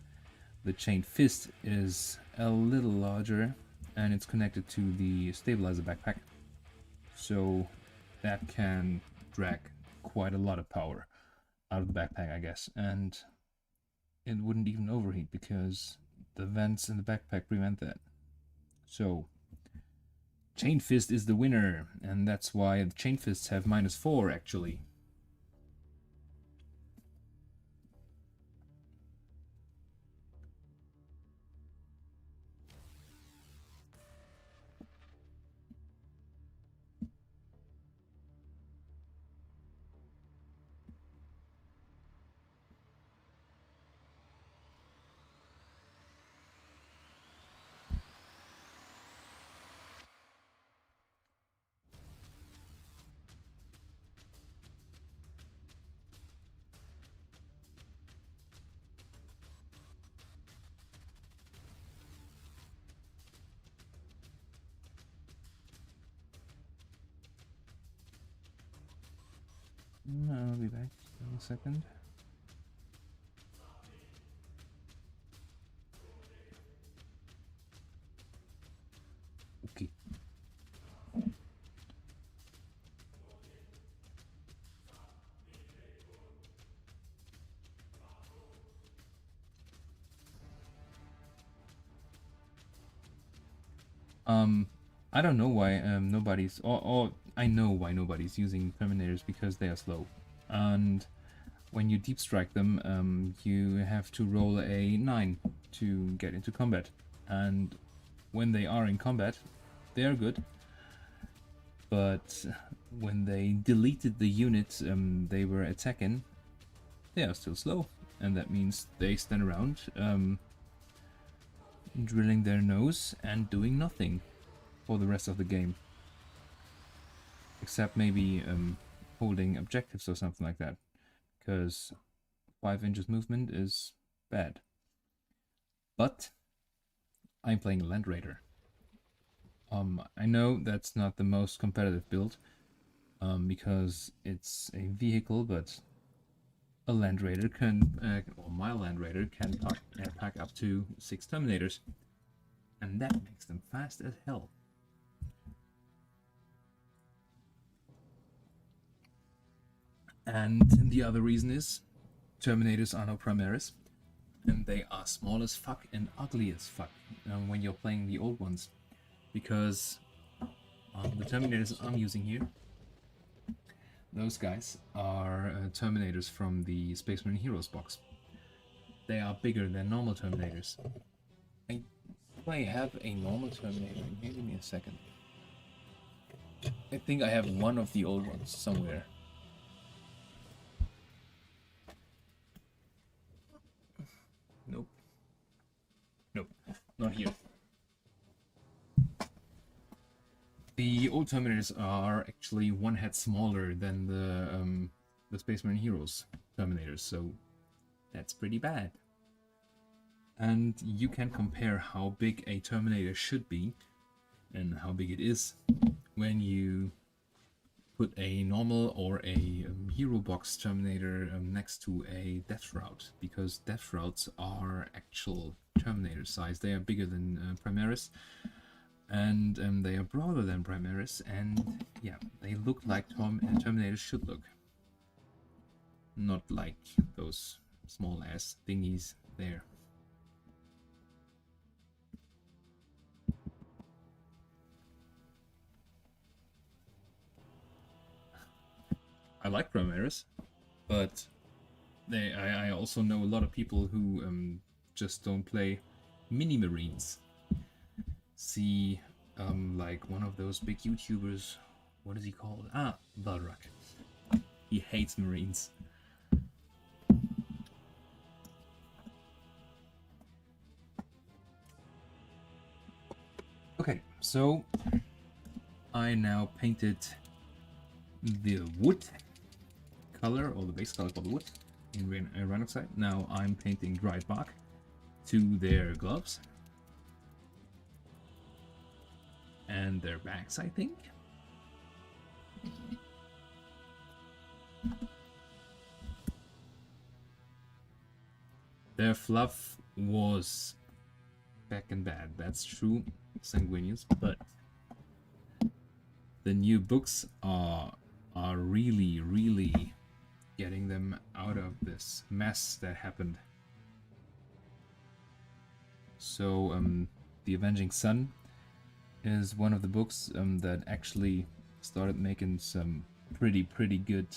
the chain fist is a little larger, and it's connected to the stabilizer backpack, so that can drag quite a lot of power out of the backpack, I guess, and it wouldn't even overheat because the vents in the backpack prevent that. So Chain Fist is the winner, and that's why the Chain Fists have -4 actually. I'll be back in a second. Okay. I don't know why nobody's, or I know why nobody's using Terminators, because they are slow. And when you deep strike them, you have to roll a 9 to get into combat. And when they are in combat, they are good. But when they deleted the units they were attacking, they are still slow. And that means they stand around drilling their nose and doing nothing for the rest of the game. Except maybe holding objectives or something like that. Because 5 inches movement is bad. But I'm playing a Land Raider. I know that's not the most competitive build, because it's a vehicle, but a Land Raider can, or my Land Raider can pack up to 6 Terminators, and that makes them fast as hell. And the other reason is Terminators are no Primaris, and they are small as fuck and ugly as fuck when you're playing the old ones, because the Terminators I'm using here, those guys are Terminators from the Space Marine Heroes box. They are bigger than normal Terminators. I have a normal Terminator. Give me a second. I think I have one of the old ones somewhere. Nope. Nope. Not here. The old Terminators are actually one head smaller than the Space Marine Heroes Terminators, so that's pretty bad. And you can compare how big a Terminator should be and how big it is when you put a normal or a hero box Terminator next to a Death Route, because Death Routes are actual Terminator size. They are bigger than Primaris, and they are broader than Primaris, and yeah, they look like Terminators should look. Not like those small ass thingies there. I like Primaris, but I also know a lot of people who just don't play mini Marines. See, like one of those big YouTubers, what is he called? Valrak. He hates Marines. Okay, so I now painted the wood color, or the base color for the wood, in Rhinoxide. Now I'm painting dried bark to their gloves and their backs, I think. Their fluff was back and bad, that's true, Sanguinius, but the new books are are really, really getting them out of this mess that happened. So, The Avenging Sun is one of the books that actually started making some pretty good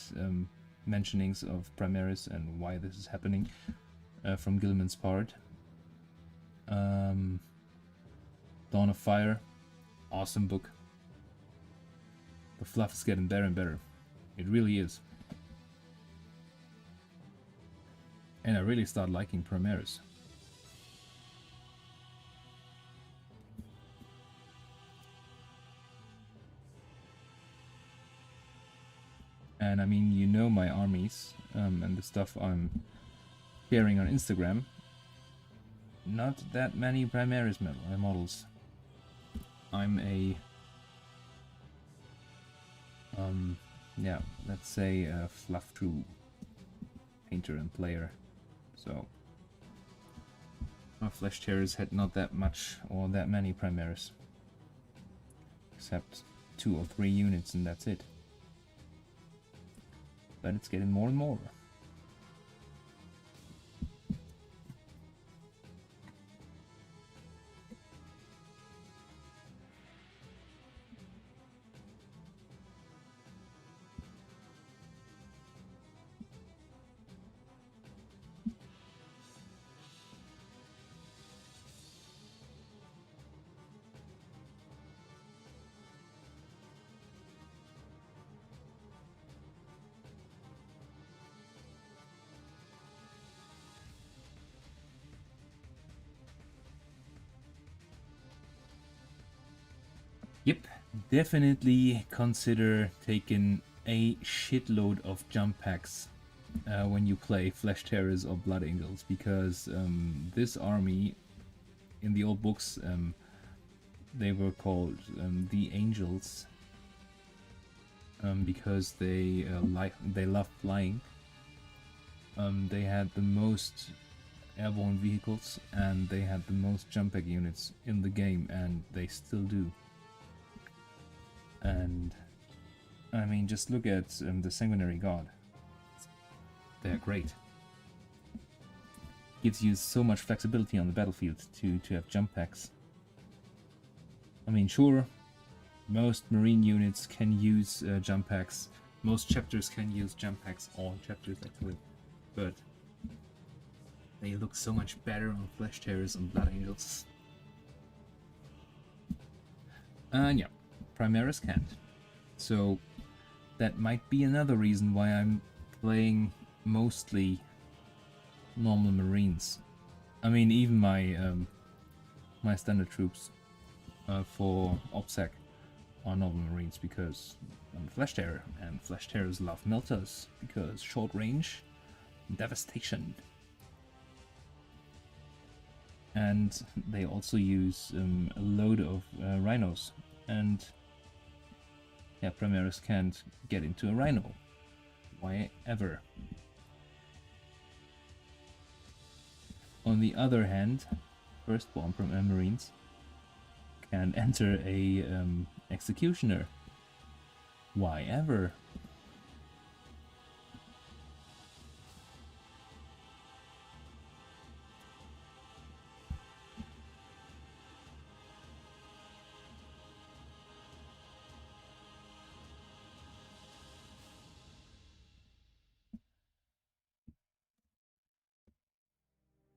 mentionings of Primaris and why this is happening from Gilman's part. Dawn of Fire, awesome book. The fluff is getting better and better. It really is. And I really start liking Primaris. And I mean, you know my armies and the stuff I'm sharing on Instagram. Not that many Primaris models. I'm a yeah, let's say a fluff true painter and player. So my Flesh Tearers had not that much or that many Primaris, except 2 or 3 units, and that's it. But it's getting more and more. Yep, definitely consider taking a shitload of jump packs when you play Flesh Tearers or Blood Angels, because this army, in the old books, they were called the Angels because they love flying. They had the most airborne vehicles and they had the most jump pack units in the game, and they still do. And I mean, just look at the Sanguinary God. They're great. Gives you so much flexibility on the battlefield to have jump packs. I mean, sure, most marine units can use jump packs. Most chapters can use jump packs. All chapters actually, but they look so much better on Flesh Tearers and Blood Angels. And yeah, Primaris can't. So that might be another reason why I'm playing mostly normal Marines. I mean, even my my standard troops for OPSEC are normal Marines, because I'm a Flesh Tearer, and Flesh Tearers love melters because short range devastation. And they also use a load of rhinos, and yeah, Primaris can't get into a rhino. Why ever? On the other hand, Firstborn Marines can enter a Executioner. Why ever?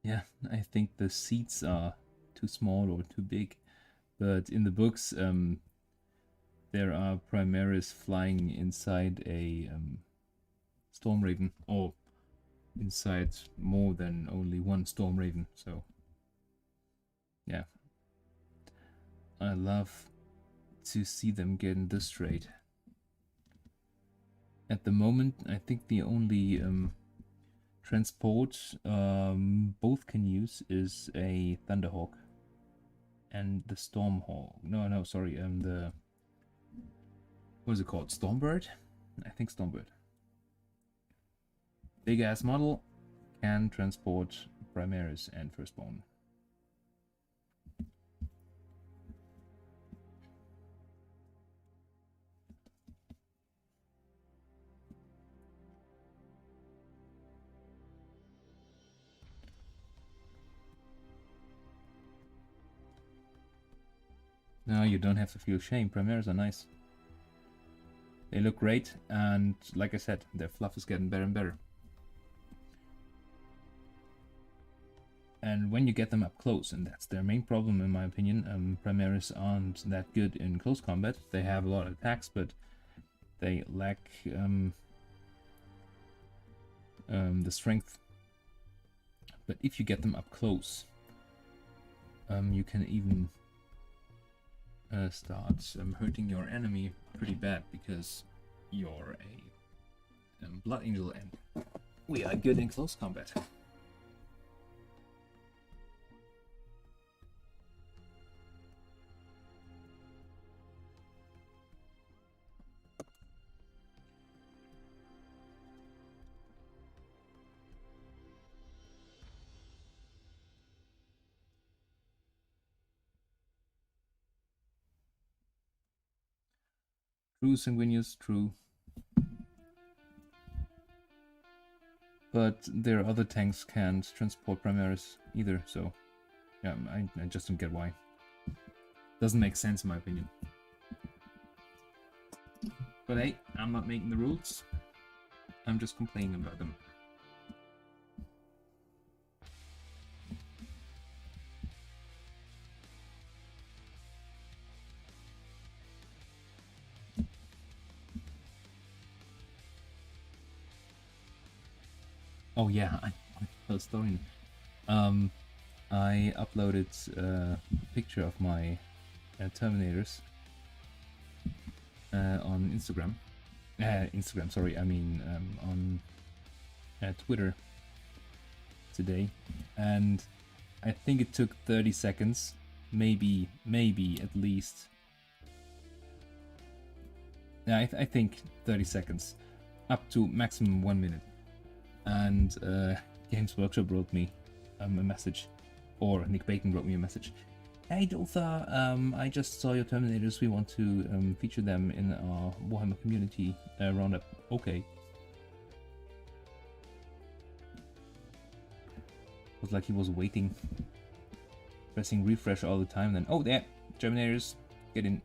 Yeah, I think the seats are too small or too big, but in the books there are Primaris flying inside a Storm Raven, or inside more than only one Storm Raven, so yeah. I love to see them getting this trade. At the moment, I think the only transport both can use is a Thunderhawk and the Stormhawk. No, sorry, the, what is it called? Stormbird? I think Stormbird. Big ass model, can transport Primaris and Firstborn. No, you don't have to feel shame. Primaris are nice. They look great, and like I said, their fluff is getting better and better. And when you get them up close, and that's their main problem in my opinion, Primaris aren't that good in close combat. They have a lot of attacks, but they lack the strength. But if you get them up close, you can even start hurting your enemy pretty bad, because you're a Blood Angel and we are good in close combat. True, Sanguinius, true. But their other tanks can't transport Primaris either, so yeah, I just don't get why. Doesn't make sense in my opinion. But hey, I'm not making the rules. I'm just complaining about them. Oh yeah, I tell a story. I uploaded a picture of my Terminators on Instagram. Instagram, sorry, I mean on Twitter today, and I think it took 30 seconds, maybe at least. Yeah, I think 30 seconds, up to maximum 1 minute. And Games Workshop wrote me a message, or Nick Bacon wrote me a message. Hey Doltha, I just saw your Terminators. We want to feature them in our Warhammer community roundup. Okay. It was like he was waiting, pressing refresh all the time. Then, oh, there, Terminators, get in.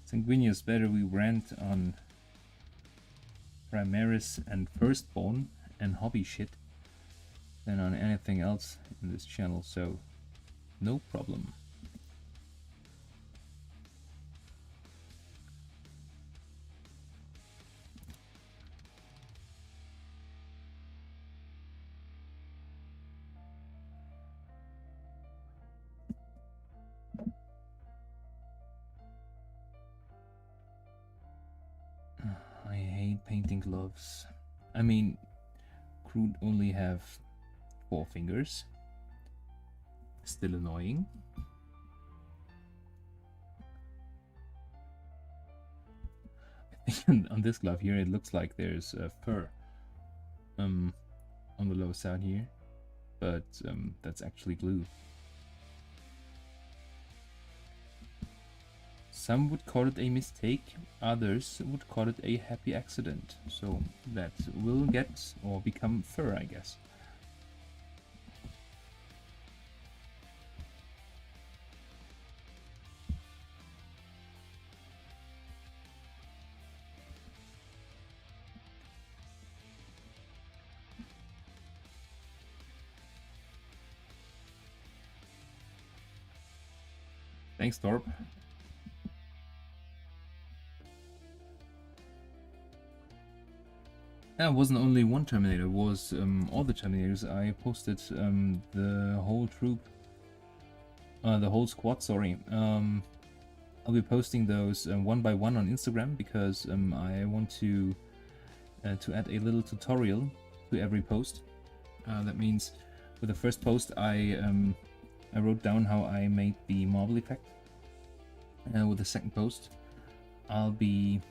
Sanguinius, better we rant on Primaris and Firstborn and hobby shit than on anything else in this channel, so no problem. I hate painting gloves. I mean, Kroot only have 4 fingers. Still annoying. I think on this glove here it looks like there's fur on the lower side here, but that's actually glue. Some would call it a mistake, others would call it a happy accident. So that will get or become fur, I guess. Thanks, Torp. It wasn't only one Terminator, it was all the Terminators. I posted the whole troop, the whole squad, sorry. I'll be posting those one by one on Instagram, because I want to add a little tutorial to every post. That means with the first post I wrote down how I made the marble effect. With the second post I'll be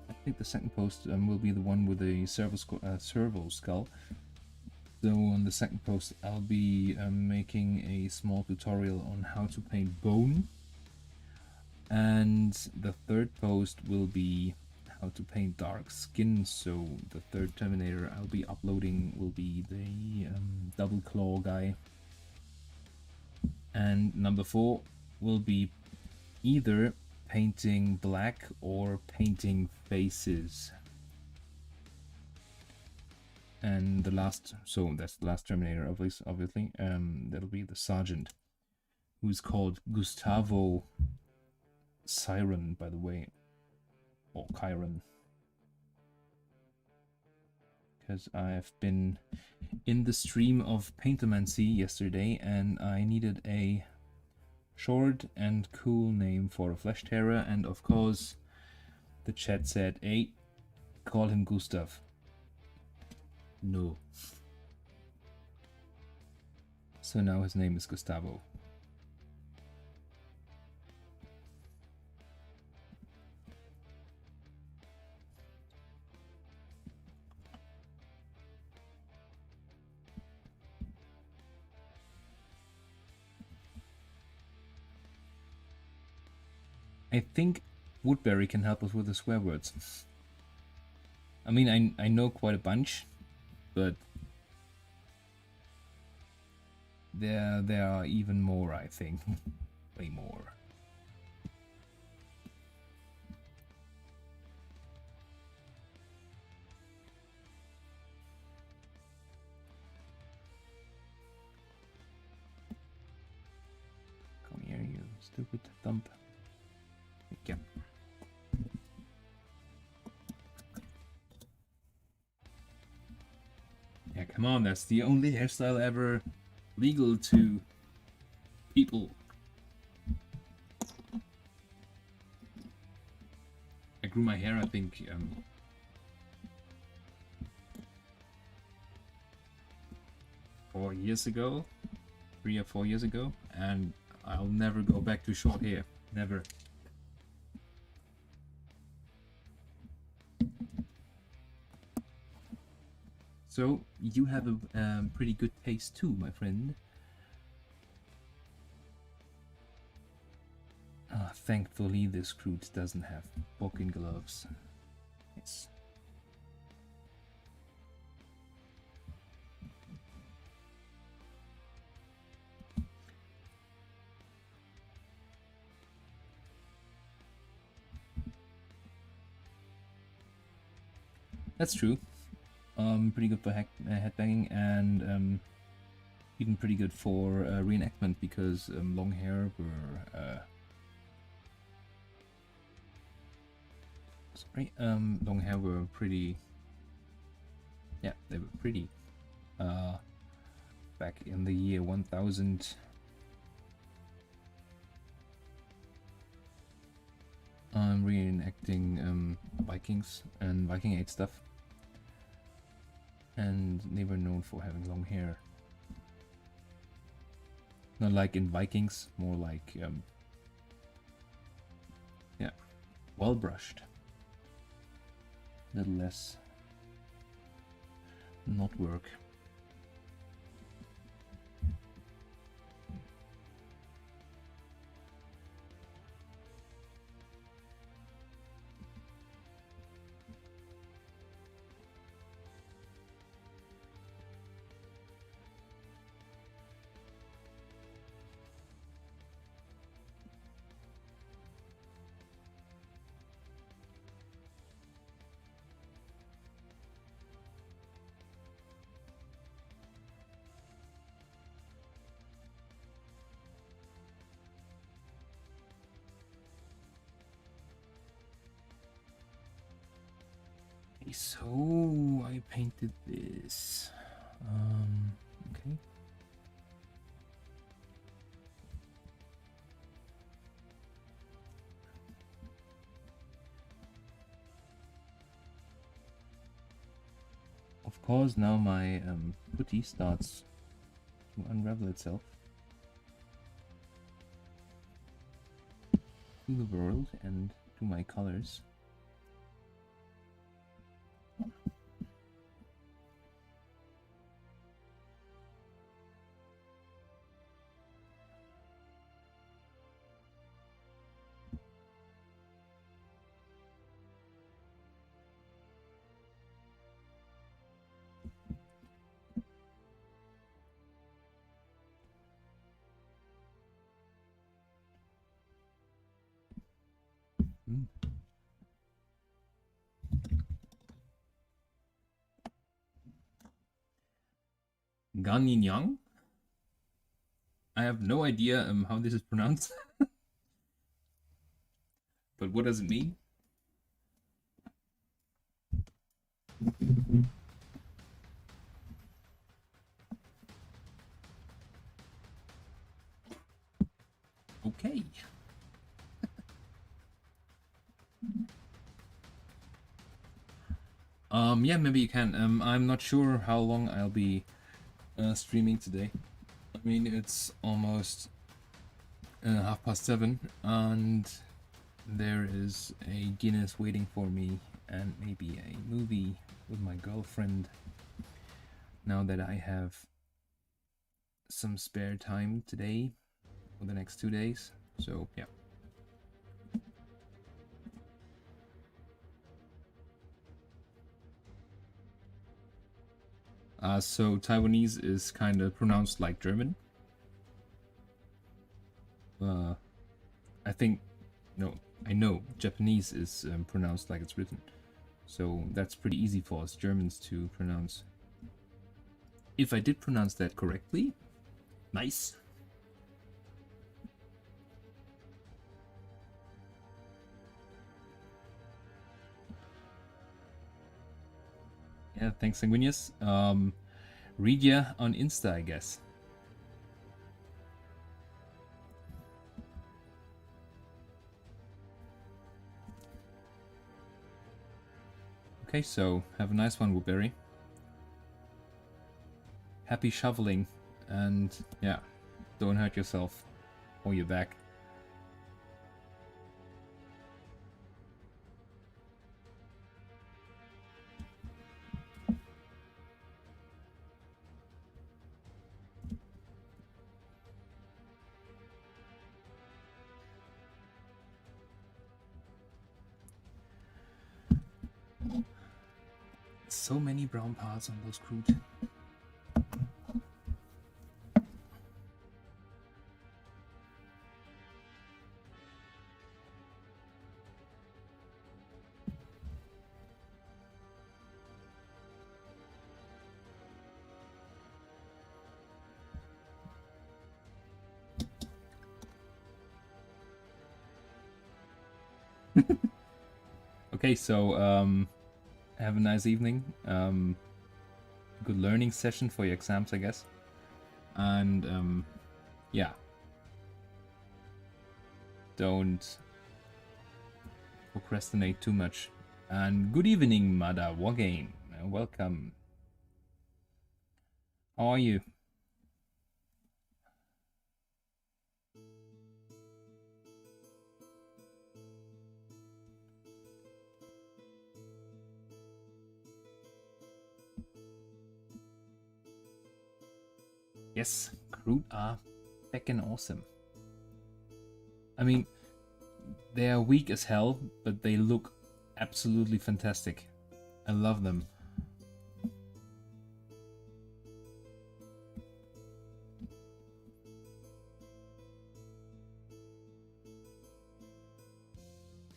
I think the second post will be the one with the servo skull. So on the second post, I'll be making a small tutorial on how to paint bone. And the third post will be how to paint dark skin. So the third Terminator I'll be uploading will be the double claw guy. And number 4 will be either painting black or painting faces. And the last, so that's the last Terminator, obviously. That'll be the Sergeant, who's called Gustavo Siren, by the way, or Chiron, because I've been in the stream of Paintermancy yesterday, and I needed a short and cool name for a Flesh Terror, and of course, the chat said, "Hey, call him Gustav." No. So now his name is Gustavo. I think Woodbury can help us with the swear words. I mean, I know quite a bunch, but there are even more, I think. Way more. Come here, you stupid thump. Yeah. Yeah, come on, that's the only hairstyle ever legal to people. I grew my hair, I think, 4 years ago, 3 or 4 years ago, and I'll never go back to short hair. Never. So, you have a pretty good taste too, my friend. Thankfully, this Groot doesn't have boxing gloves. Yes. That's true. Pretty good for headbanging, and even pretty good for reenactment, because long hair were long hair were pretty. Yeah, they were pretty. Back in the year 1000. I'm reenacting Vikings and Viking Age stuff, and they were known for having long hair. Not like in Vikings, more like yeah, well brushed. A little less not work. So I painted this. Okay. Of course, now my putty starts to unravel itself to the world and to my colors. Ganyinyang? I have no idea how this is pronounced. But what does it mean? Okay. Yeah, maybe you can. I'm not sure how long I'll be streaming today. I mean, it's almost 7:30, and there is a Guinness waiting for me, and maybe a movie with my girlfriend. Now that I have some spare time today for the next 2 days, so yeah. So Taiwanese is kind of pronounced like German. I think, no, I know Japanese is pronounced like it's written. So that's pretty easy for us Germans to pronounce. If I did pronounce that correctly, nice. Yeah, thanks, Sanguinius. Read ya on Insta, I guess. Okay, so have a nice one, Woodberry. Happy shoveling, and yeah, don't hurt yourself or your back. So many brown parts on those crude. Okay, so have a nice evening. Good learning session for your exams, I guess. And yeah, don't procrastinate too much. And good evening, Mada Wargame. Welcome. How are you? Yes, crude are feckin' awesome. I mean, they are weak as hell, but they look absolutely fantastic. I love them.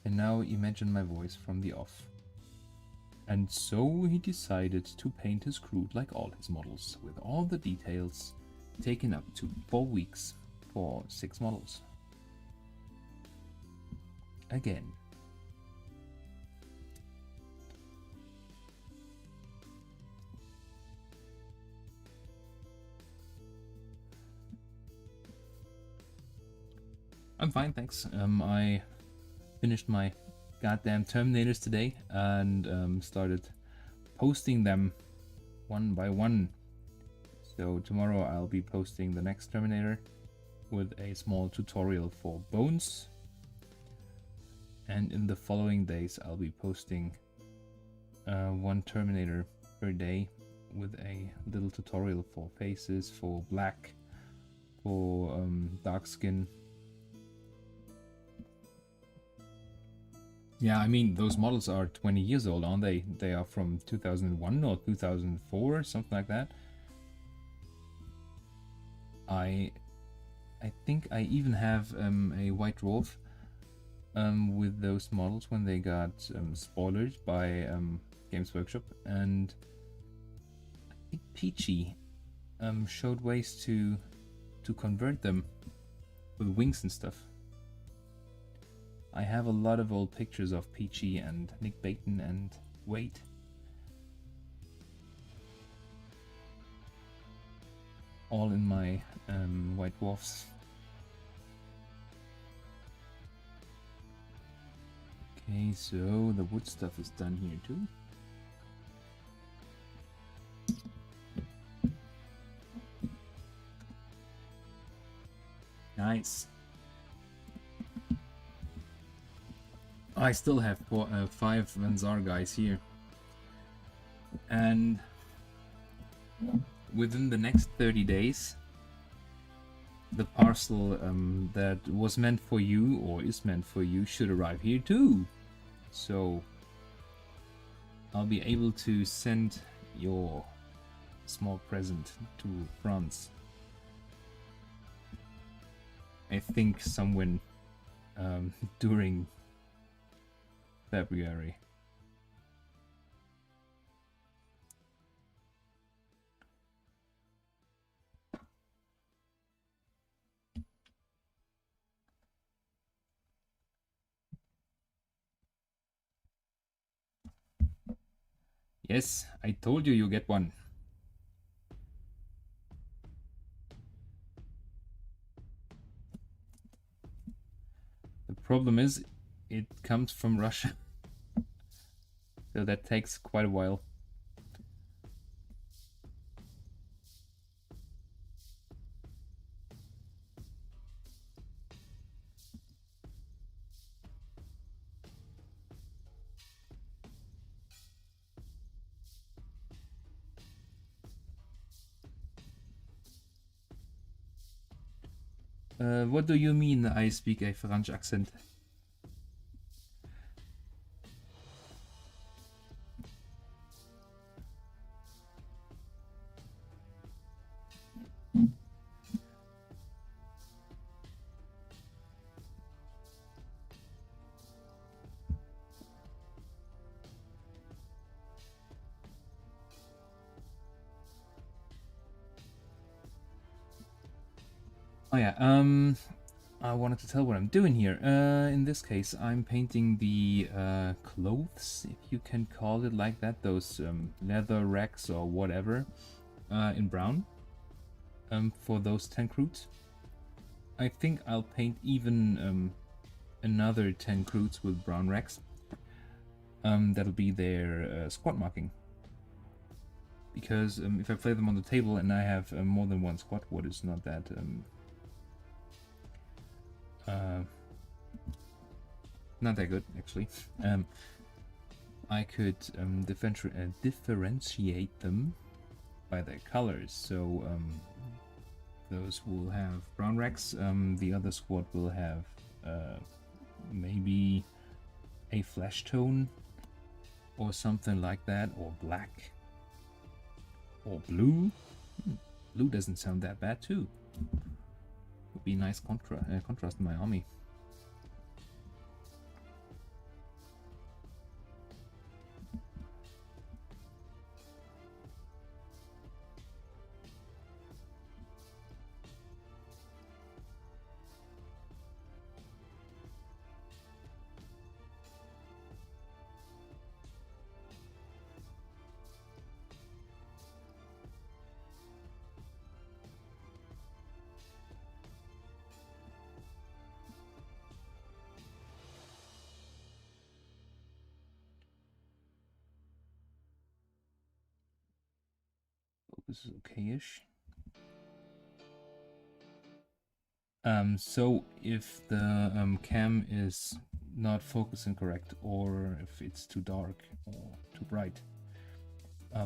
And now imagine my voice from the off. And so he decided to paint his crude like all his models, with all the details taken up to 4 weeks for 6 models. Again. I'm fine, thanks. I finished my goddamn Terminators today and started posting them one by one. So tomorrow I'll be posting the next Terminator with a small tutorial for bones. And in the following days I'll be posting one Terminator per day with a little tutorial for faces, for black, for dark skin. Yeah, I mean, those models are 20 years old, aren't they? They are from 2001 or 2004, something like that. I think I even have a White Dwarf with those models when they got spoiled by Games Workshop, and I think Peachy showed ways to convert them with wings and stuff. I have a lot of old pictures of Peachy and Nick Baton and Wade. All in my White Dwarfs. Okay, so the wood stuff is done here too. Nice. I still have 5 Vanzar guys here. And within the next 30 days, the parcel that was meant for you or is meant for you should arrive here too. So I'll be able to send your small present to France. I think somewhere during February. Yes, I told you you get one. The problem is, it comes from Russia. So that takes quite a while. What do you mean I speak a French accent? Oh yeah, I wanted to tell what I'm doing here. In this case, I'm painting the clothes, if you can call it like that, those leather racks or whatever, in brown, for those 10 recruits. I think I'll paint even another 10 recruits with brown racks. That'll be their squad marking. Because if I play them on the table and I have more than one squad, what is not that... not that good, actually. I could differentiate them by their colors. So those will have brown racks. The other squad will have maybe a flesh tone or something like that, or black or blue. Blue doesn't sound that bad too. Would be a nice contrast in my army. This is okay-ish. So if the cam is not focusing correct, or if it's too dark or too bright,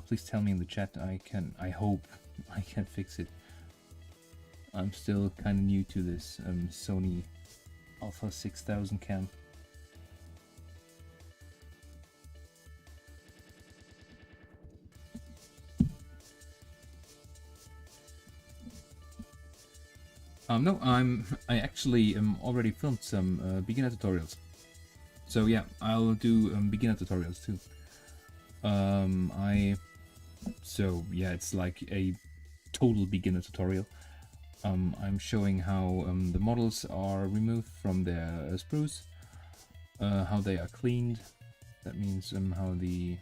please tell me in the chat. I hope I can fix it. I'm still kind of new to this Sony Alpha 6000 cam. No, I actually already filmed some beginner tutorials. So yeah, I'll do beginner tutorials too. So yeah, it's like a total beginner tutorial. I'm showing how the models are removed from their sprues, how they are cleaned. That means how the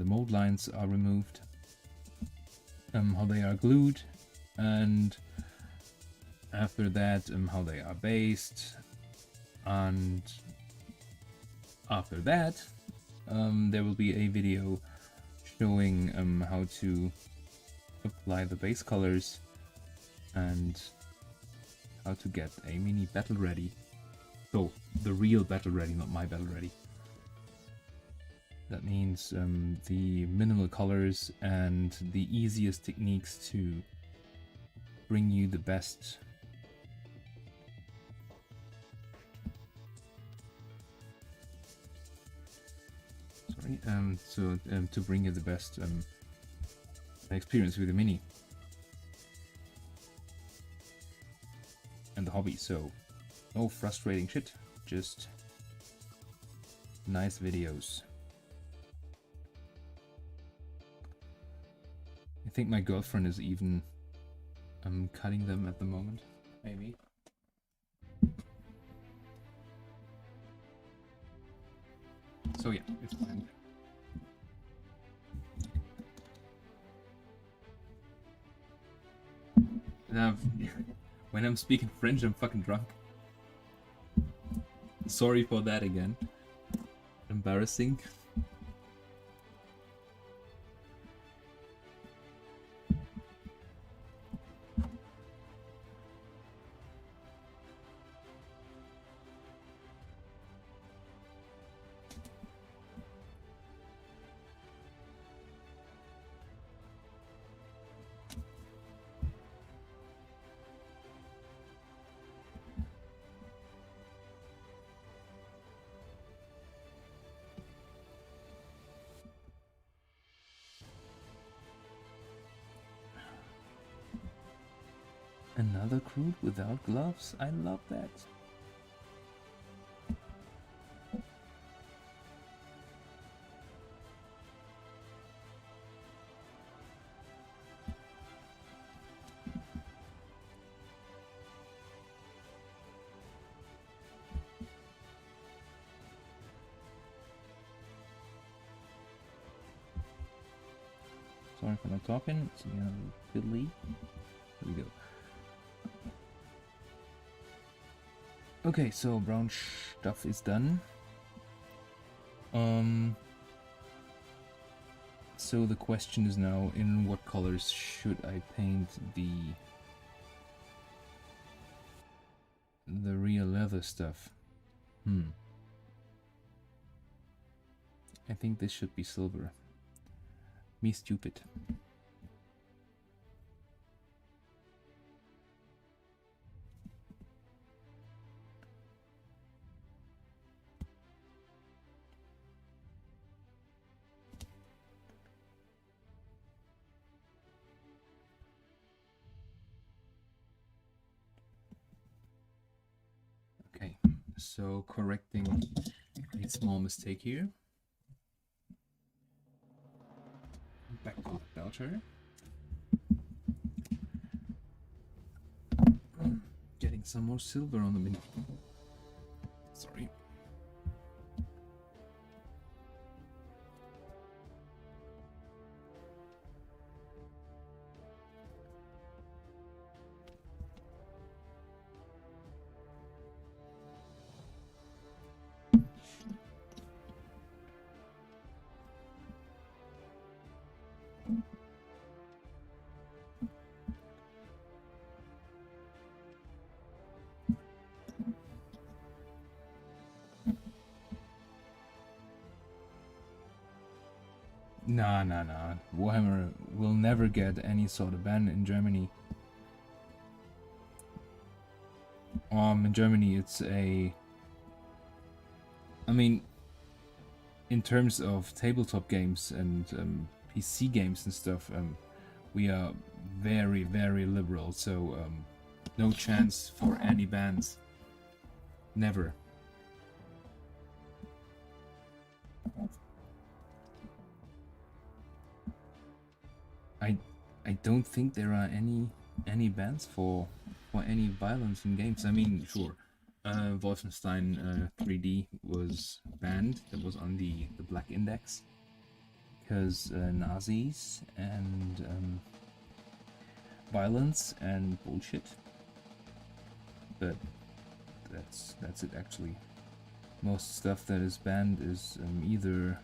mold lines are removed, how they are glued, and after that how they are based, and after that there will be a video showing how to apply the base colors and how to get a mini battle ready. So the real battle ready, not my battle ready. That means the minimal colors and the easiest techniques to bring you the best. Sorry, to bring you the best experience with the mini and the hobby. So no frustrating shit, just nice videos. I think my girlfriend is even cutting them at the moment, maybe. So yeah, it's fine. When I'm speaking French, I'm fucking drunk. Sorry for that again. Embarrassing. Another crude without gloves? I love that. Sorry for not talking, it's a little fiddly. Here we go. Okay, so brown stuff is done. So the question is now, in what colors should I paint the real leather stuff? I think this should be silver. Me stupid. Okay, so correcting a small mistake here. Back to the belcher. Getting some more silver on the mini. Sorry. Nah. Warhammer will never get any sort of ban in Germany. In Germany, it's a... I mean, in terms of tabletop games and PC games and stuff, we are very, very liberal, so no chance for any bans. Never. I I don't think there are any bans for any violence in games. I mean, sure, Wolfenstein 3D was banned. That was on the Black Index because Nazis and violence and bullshit. But that's it actually. Most stuff that is banned is either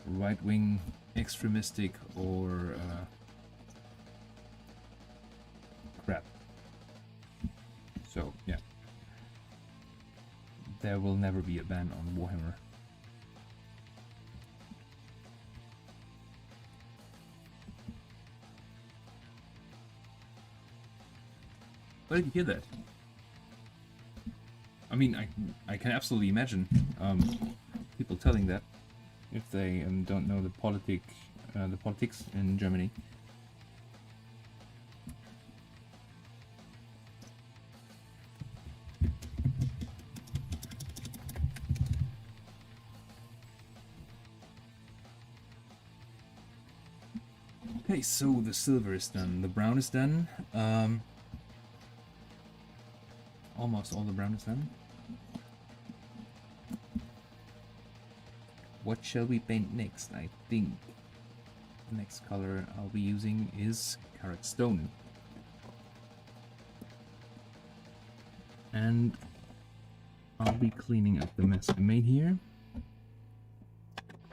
right-wing, extremistic, or crap. So yeah, there will never be a ban on Warhammer. Where did you hear that? I mean, I can absolutely imagine people telling that if they don't know the politics in Germany. Okay, so the silver is done. The brown is done. Almost all the brown is done. What shall we paint next? I think the next color I'll be using is Karak Stone. And I'll be cleaning up the mess I made here,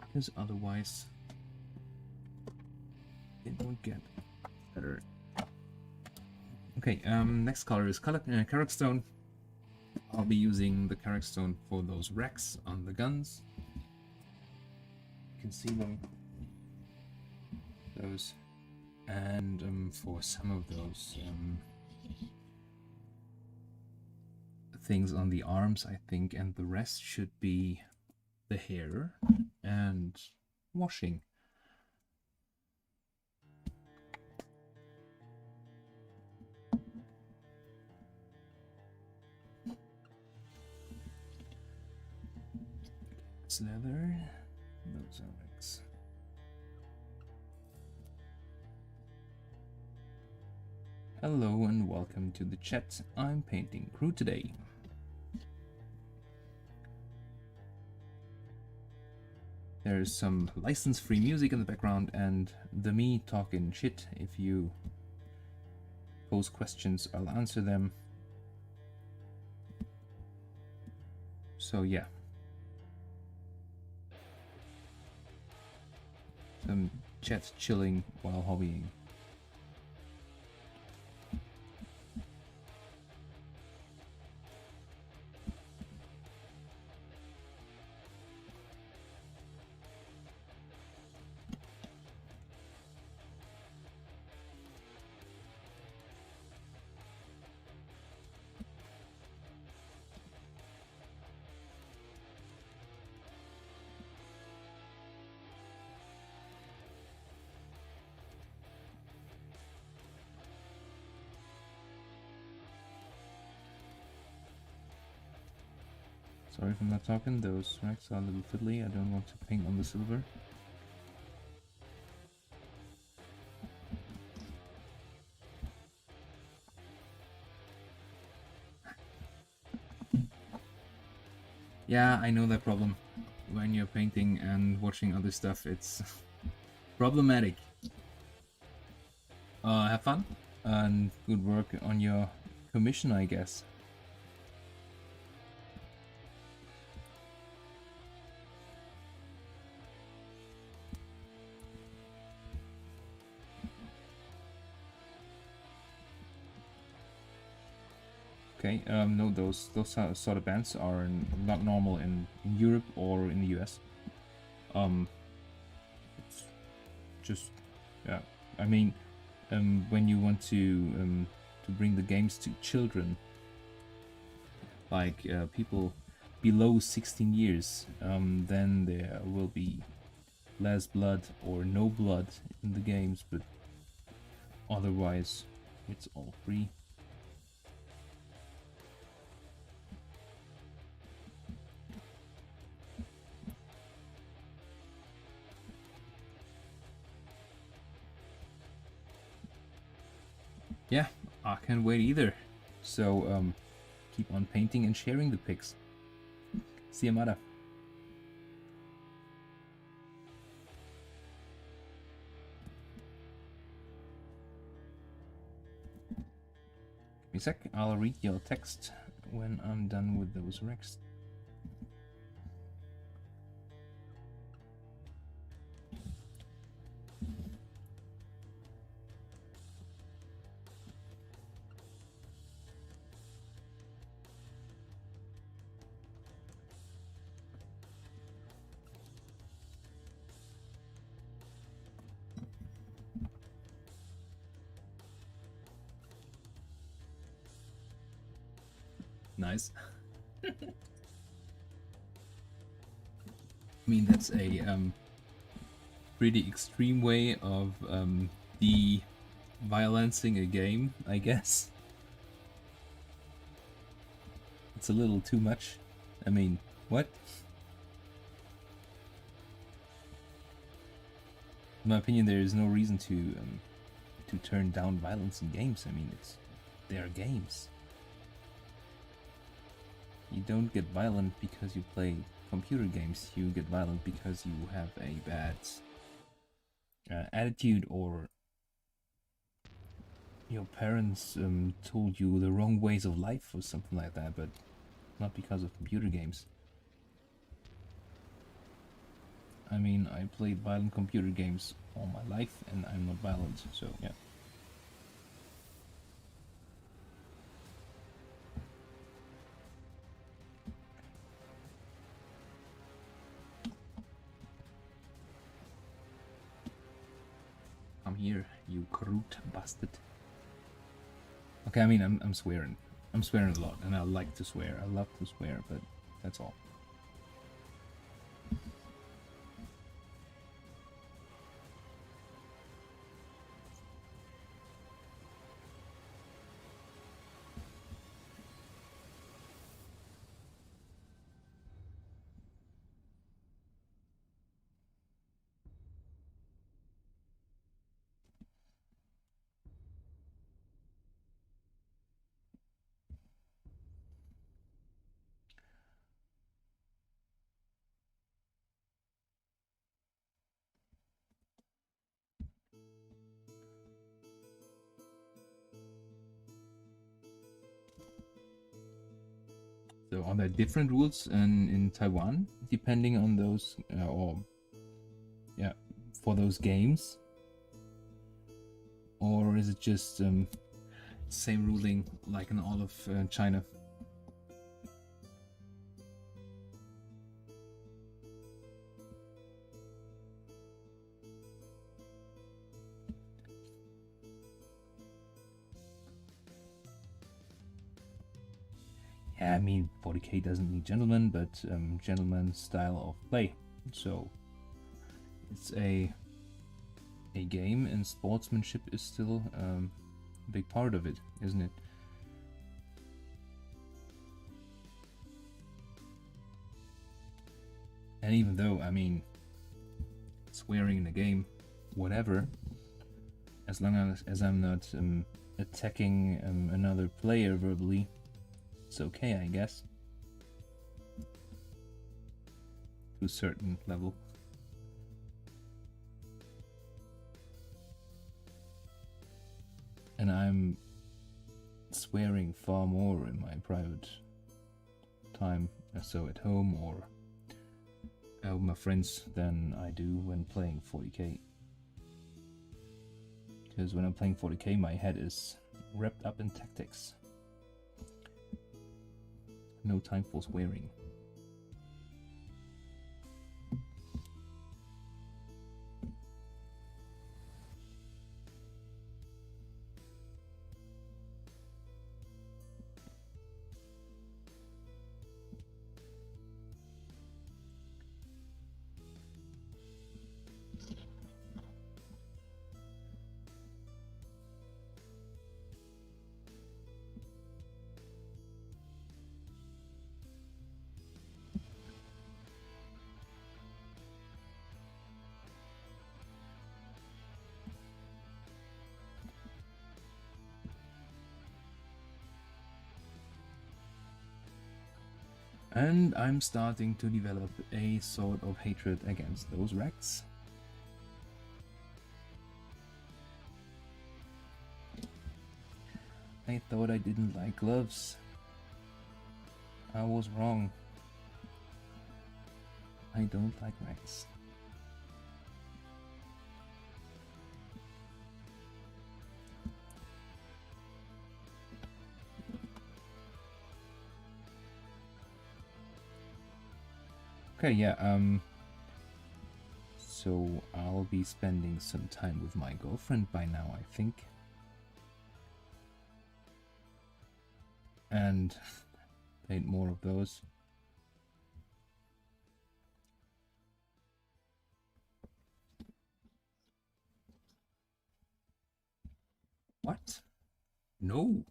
because otherwise it won't get better. Okay, next color is Karak Stone. I'll be using the Karak Stone for those racks on the guns. You can see them. Those. And for some of those things on the arms, I think, and the rest should be the hair and washing. It's leather. Those are racks. Hello and welcome to the chat. I'm painting crew today. There's some license-free music in the background and the me talking shit. If you pose questions, I'll answer them. So yeah. Some chat chilling while hobbying. Sorry if I'm not talking, those racks are a little fiddly. I don't want to paint on the silver. Yeah, I know that problem. When you're painting and watching other stuff, it's problematic. Have fun and good work on your commission, I guess. Okay, no, those sort of bands are not normal in Europe or in the US. It's just, yeah, I mean, when you want to bring the games to children, like people below 16 years, then there will be less blood or no blood in the games, but otherwise it's all free. yeah, I can't wait either. So keep on painting and sharing the pics. See you, Mada. Give me a sec. I'll read your text when I'm done with those wrecks. Nice. I mean, that's a pretty extreme way of de-violencing a game, I guess. It's a little too much. I mean, what? In my opinion, there is no reason to turn down violence in games. I mean, they are games. You don't get violent because you play computer games. You get violent because you have a bad attitude, or your parents told you the wrong ways of life or something like that, but not because of computer games. I mean, I played violent computer games all my life and I'm not violent, so yeah. Come here, you crude bastard. Okay, I mean, I'm swearing. I'm swearing a lot, and I like to swear. I love to swear, but that's all. So are there different rules in Taiwan depending on those, or yeah, for those games, or is it just same ruling like in all of China? Yeah, I mean, 40k doesn't need gentleman, but gentleman style of play. So it's a game, and sportsmanship is still a big part of it, isn't it? And even though, I mean, swearing in a game, whatever, as long as I'm not attacking another player verbally, it's okay, I guess. To a certain level. And I'm swearing far more in my private time, so at home or with my friends, than I do when playing 40k. Because when I'm playing 40k, my head is wrapped up in tactics. No time for swearing. And I'm starting to develop a sort of hatred against those wrecks. I thought I didn't like gloves. I was wrong. I don't like wrecks. Okay, yeah, so I'll be spending some time with my girlfriend by now, I think. And paint more of those. What? No.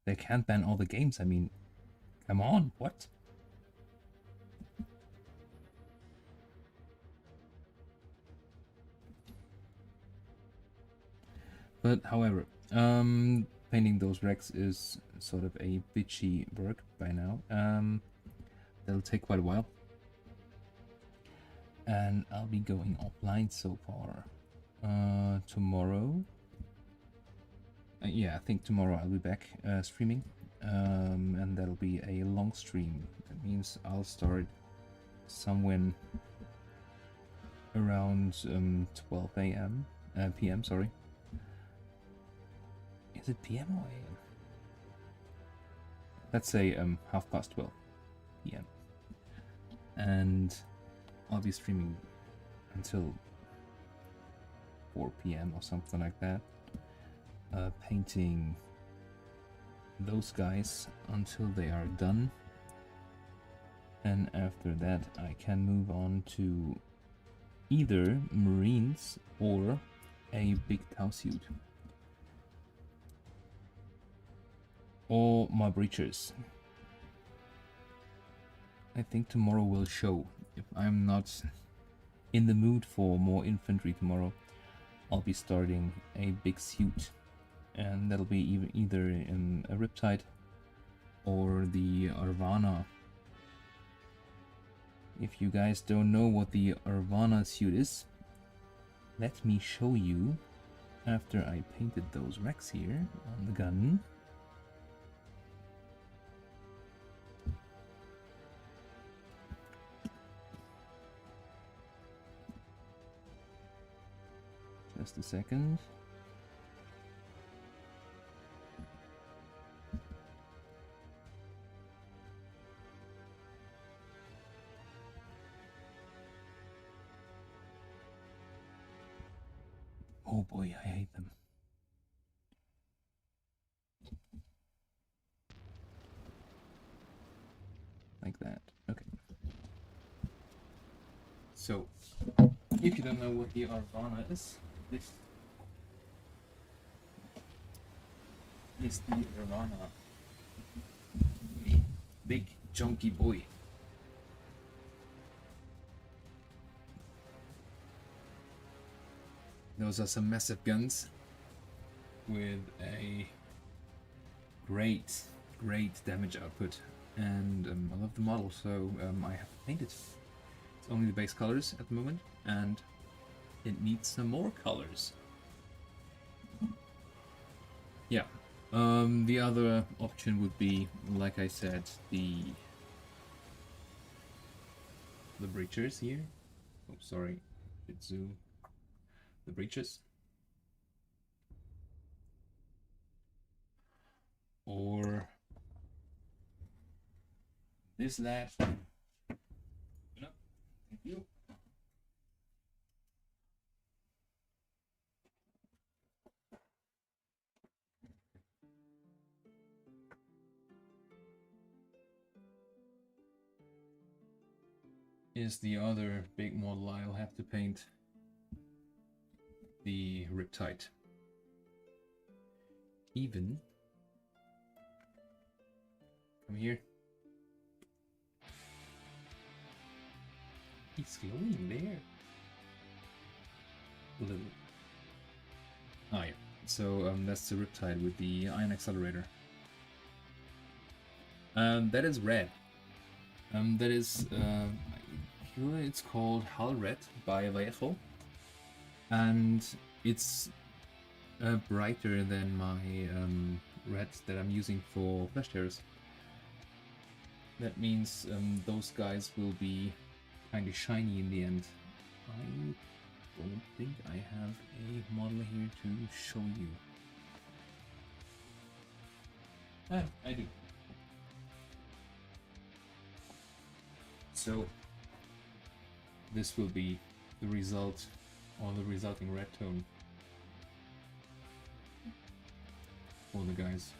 They can't ban all the games, I mean, come on, what? But however, painting those wrecks is sort of a bitchy work by now. That'll take quite a while. And I'll be going offline so far. Tomorrow. Yeah, I think tomorrow I'll be back streaming. And that'll be a long stream. That means I'll start somewhere around 12 a.m. PM, sorry. Is it PM or AM? Let's say 12:30 PM. And I'll be streaming until 4 PM or something like that. Painting those guys until they are done. And after that I can move on to either Marines or a big Tau suit. Or my breachers. I think tomorrow will show. If I'm not in the mood for more infantry tomorrow, I'll be starting a big suit. And that'll be either in a Riptide or the Arvana. If you guys don't know what the Arvana suit is, let me show you after I painted those wrecks here on the gun. Just a second. Oh boy, I hate them. Like that. Okay. So, if you don't know what the Arvana is, this is the Arvana. Big chunky boy. Those are some massive guns with a great damage output, and I love the model, so I have to paint it. It's only the base colors at the moment, and it needs some more colors. Yeah, the other option would be, like I said, the breachers here. Oh, sorry, bit zoom. The breaches, or this lad. No, thank you. Is the other big model I'll have to paint. The Riptide. Even. Come here. He's glowing there. Blue. Oh yeah. So that's the Riptide with the ion accelerator. That is red. That is it's called Hull Red by Vallejo, and it's brighter than my red that I'm using for flash tears. That means those guys will be kind of shiny in the end. I don't think I have a model here to show you. Ah, I do. So this will be the result, or the resulting red tone for the guys.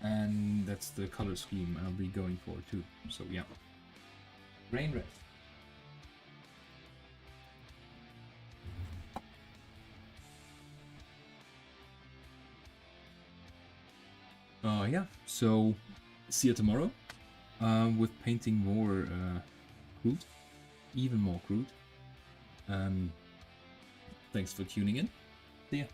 And that's the color scheme I'll be going for too. So yeah, rain red. Yeah, so see you tomorrow with painting more crude, even more crude. Thanks for tuning in. See ya.